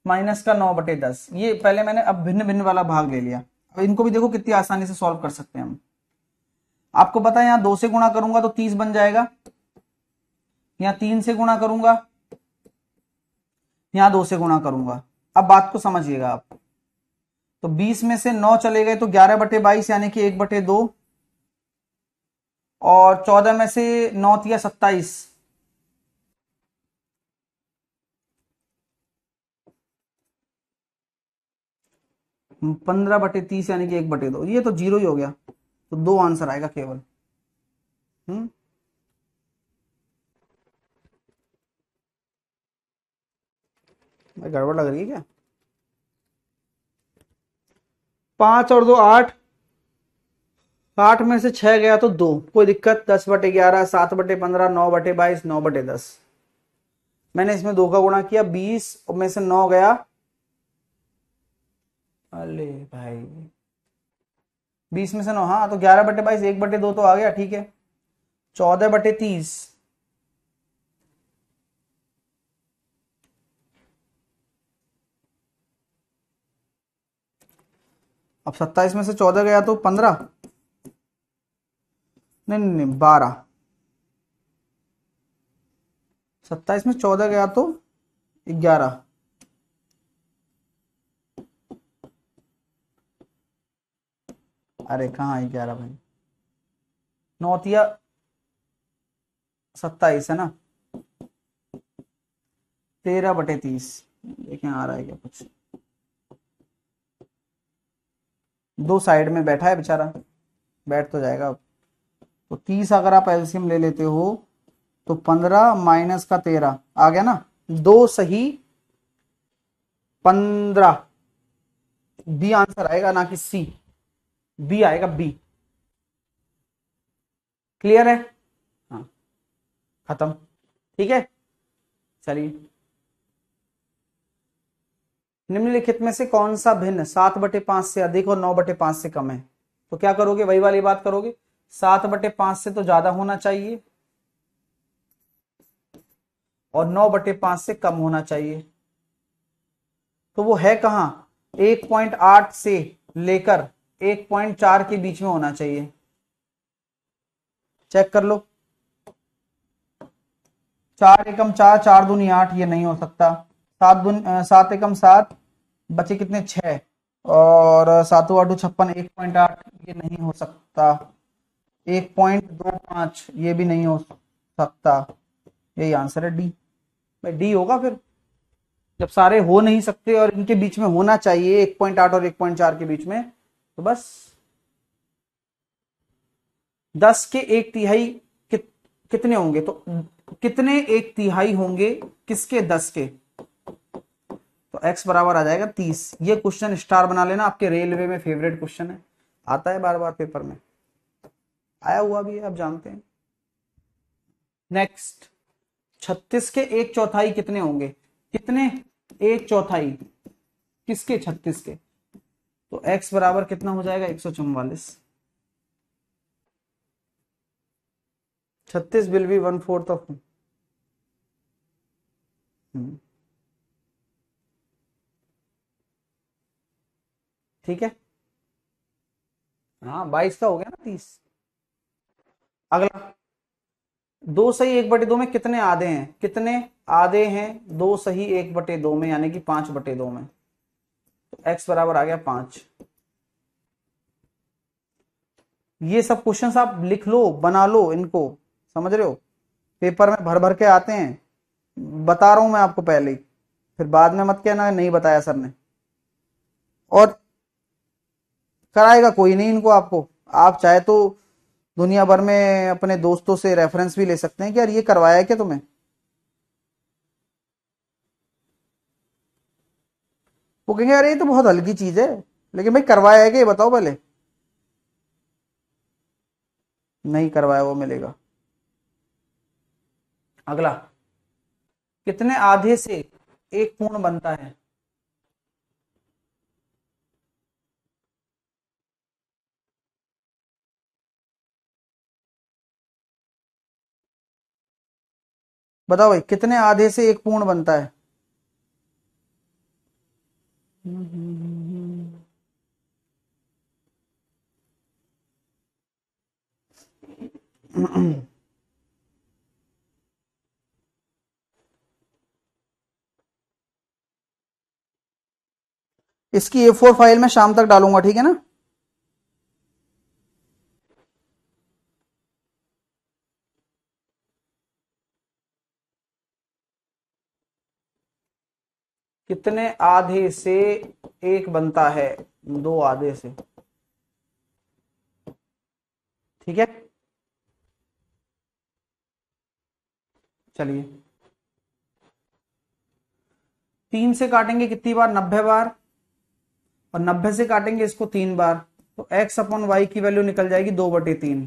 माइनस का 9/10। ये पहले मैंने अब भिन्न भिन्न वाला भाग ले लिया। अब इनको भी देखो कितनी आसानी से सॉल्व कर सकते हैं हम। आपको पता है यहां 2 से गुणा करूंगा तो 30 बन जाएगा, यहां 3 से गुणा करूंगा, यहां 2 से गुणा करूंगा। अब बात को समझिएगा आप। तो 20 में से 9 चले गए तो 11/22 यानी कि 1/2, और 14 में से 9 तिया 27, 15/30 यानी कि 1/2। ये तो 0 ही हो गया, तो 2 आंसर आएगा केवल। गड़बड़ लग रही है क्या? 5 और 2 8, 8 में से 6 गया तो 2, कोई दिक्कत। 10/11, 7/15, 9/22, 9/10। मैंने इसमें 2 का गुणा किया, 20 में से 9 गया, अरे भाई 20 में से 9, हाँ तो 11/22, 1/2 तो आ गया, ठीक है। 14/30, अब 27 में से 14 गया तो 15, नहीं 12, 27 में 14 गया तो 11, अरे कहाँ 11 भाई, 9 तिया 27 है ना, 13/30। देखें आ रहा है क्या कुछ, 2 साइड में बैठा है बेचारा, बैठ तो जाएगा अब। तो 30 अगर आप एलसीएम ले लेते हो तो 15 माइनस का 13 आ गया ना, 2 सही 15, बी आंसर आएगा ना कि सी, बी आएगा, बी। क्लियर है? हाँ खत्म, ठीक है। चलिए, निम्नलिखित में से कौन सा भिन्न 7/5 से अधिक और 9/5 से कम है? तो क्या करोगे, वही वाली बात करोगे, 7/5 से तो ज्यादा होना चाहिए और 9/5 से कम होना चाहिए। तो वो है कहां, 1.8 से लेकर 1.4 के बीच में होना चाहिए। चेक कर लो, 4 एकम 4, 4 दूनी 8, ये नहीं हो सकता। 7 एकम 7, बचे कितने 6, और 7 56, 1.8 ये नहीं हो सकता। 1.25 ये भी नहीं हो सकता। यही आंसर है डी। भाई डी होगा फिर, जब सारे हो नहीं सकते और इनके बीच में होना चाहिए 1.8 और 1.4 के बीच में, तो बस 10 के 1/3 कितने होंगे, तो कितने 1/3 होंगे किसके, 10 के, तो x बराबर आ जाएगा 30। ये क्वेश्चन स्टार बना लेना, आपके रेलवे में फेवरेट क्वेश्चन है, आता है बार बार पेपर में, आया हुआ भी है, आप जानते हैं। नेक्स्ट, 36 के 1/4 कितने होंगे, कितने 1/4 किसके, 36 के, तो x बराबर कितना हो जाएगा 144। 36 विल बी 1/4 ऑफ, ठीक है। हाँ 22 का हो गया ना 30। अगला, 2 सही 1/2 में कितने आधे हैं, कितने आधे हैं 2 सही 1/2 में, यानी कि 5/2 में, तो x बराबर आ गया 5। ये सब क्वेश्चंस आप लिख लो, बना लो इनको, समझ रहे हो, पेपर में भर भर के आते हैं, बता रहा हूं मैं आपको पहले ही, फिर बाद में मत कहना नहीं बताया सर ने। और कराएगा कोई नहीं इनको आपको, आप चाहे तो दुनिया भर में अपने दोस्तों से रेफरेंस भी ले सकते हैं कि यार ये करवाया है क्या तुम्हें। वो कहेंगे यार ये तो बहुत हल्की चीज है, लेकिन भाई करवाया है क्या ये बताओ पहले। नहीं करवाया वो मिलेगा। अगला, कितने आधे से एक पूर्ण बनता है, बताओ भाई कितने आधे से एक पूर्ण बनता है? इसकी A4 फाइल में शाम तक डालूंगा, ठीक है ना? कितने आधे से एक बनता है? दो आधे से, ठीक है। चलिए 3 से काटेंगे कितनी बार? 90 बार। और 90 से काटेंगे इसको 3 बार, तो x अपॉन वाई की वैल्यू निकल जाएगी 2/3।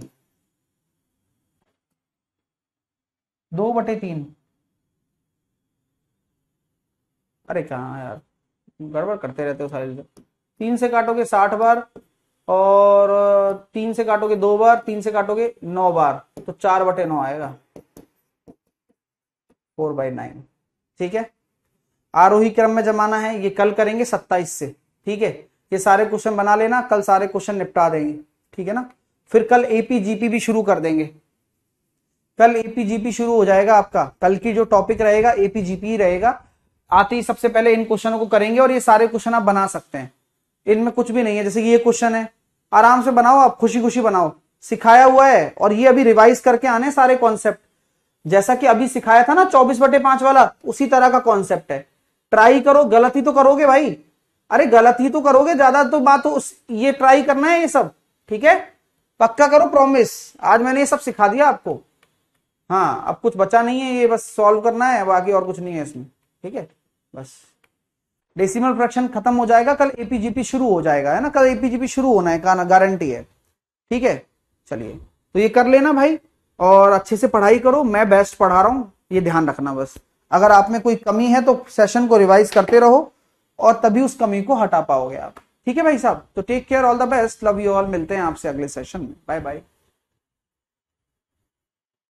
2/3। अरे कहाँ यार, गड़बड़ करते रहते हो सारे। 3 से काटोगे 60 बार, और 3 से काटोगे 2 बार, 3 से काटोगे 9 बार, तो 4/9 आएगा, 4/9। ठीक है। आरोही क्रम में जमाना है, ये कल करेंगे 27 से। ठीक है, ये सारे क्वेश्चन बना लेना, कल सारे क्वेश्चन निपटा देंगे, ठीक है ना। फिर कल एपीजीपी भी शुरू कर देंगे। कल एपीजीपी शुरू हो जाएगा आपका। कल की जो टॉपिक रहेगा एपीजीपी ही रहेगा। आते ही सबसे पहले इन क्वेश्चनों को करेंगे, और ये सारे क्वेश्चन आप बना सकते हैं, इनमें कुछ भी नहीं है। जैसे कि ये क्वेश्चन है, आराम से बनाओ आप, खुशी खुशी बनाओ, सिखाया हुआ है। और ये अभी रिवाइज करके आने सारे कॉन्सेप्ट, जैसा कि अभी सिखाया था ना 24/5 वाला, उसी तरह का कॉन्सेप्ट है। ट्राई करो, गलती तो करोगे भाई, अरे गलती तो करोगे, ज्यादा तो बात तो ये ट्राई करना है ये सब, ठीक है। पक्का करो, प्रॉमिस। आज मैंने ये सब सिखा दिया आपको। हाँ, अब कुछ बचा नहीं है, ये बस सॉल्व करना है, बाकी और कुछ नहीं है इसमें, ठीक है। बस डेसिमल फ्रैक्शन खत्म हो जाएगा, कल एपीजीपी शुरू हो जाएगा, है ना। कल एपीजीपी शुरू होना है, गारंटी है, ठीक है। चलिए, तो ये कर लेना भाई, और अच्छे से पढ़ाई करो। मैं बेस्ट पढ़ा रहा हूं, ये ध्यान रखना बस। अगर आप में कोई कमी है तो सेशन को रिवाइज करते रहो, और तभी उस कमी को हटा पाओगे आप, ठीक है भाई साहब। तो take care, all the best, love you all. मिलते हैं आपसे अगले सेशन में, बाय बाय।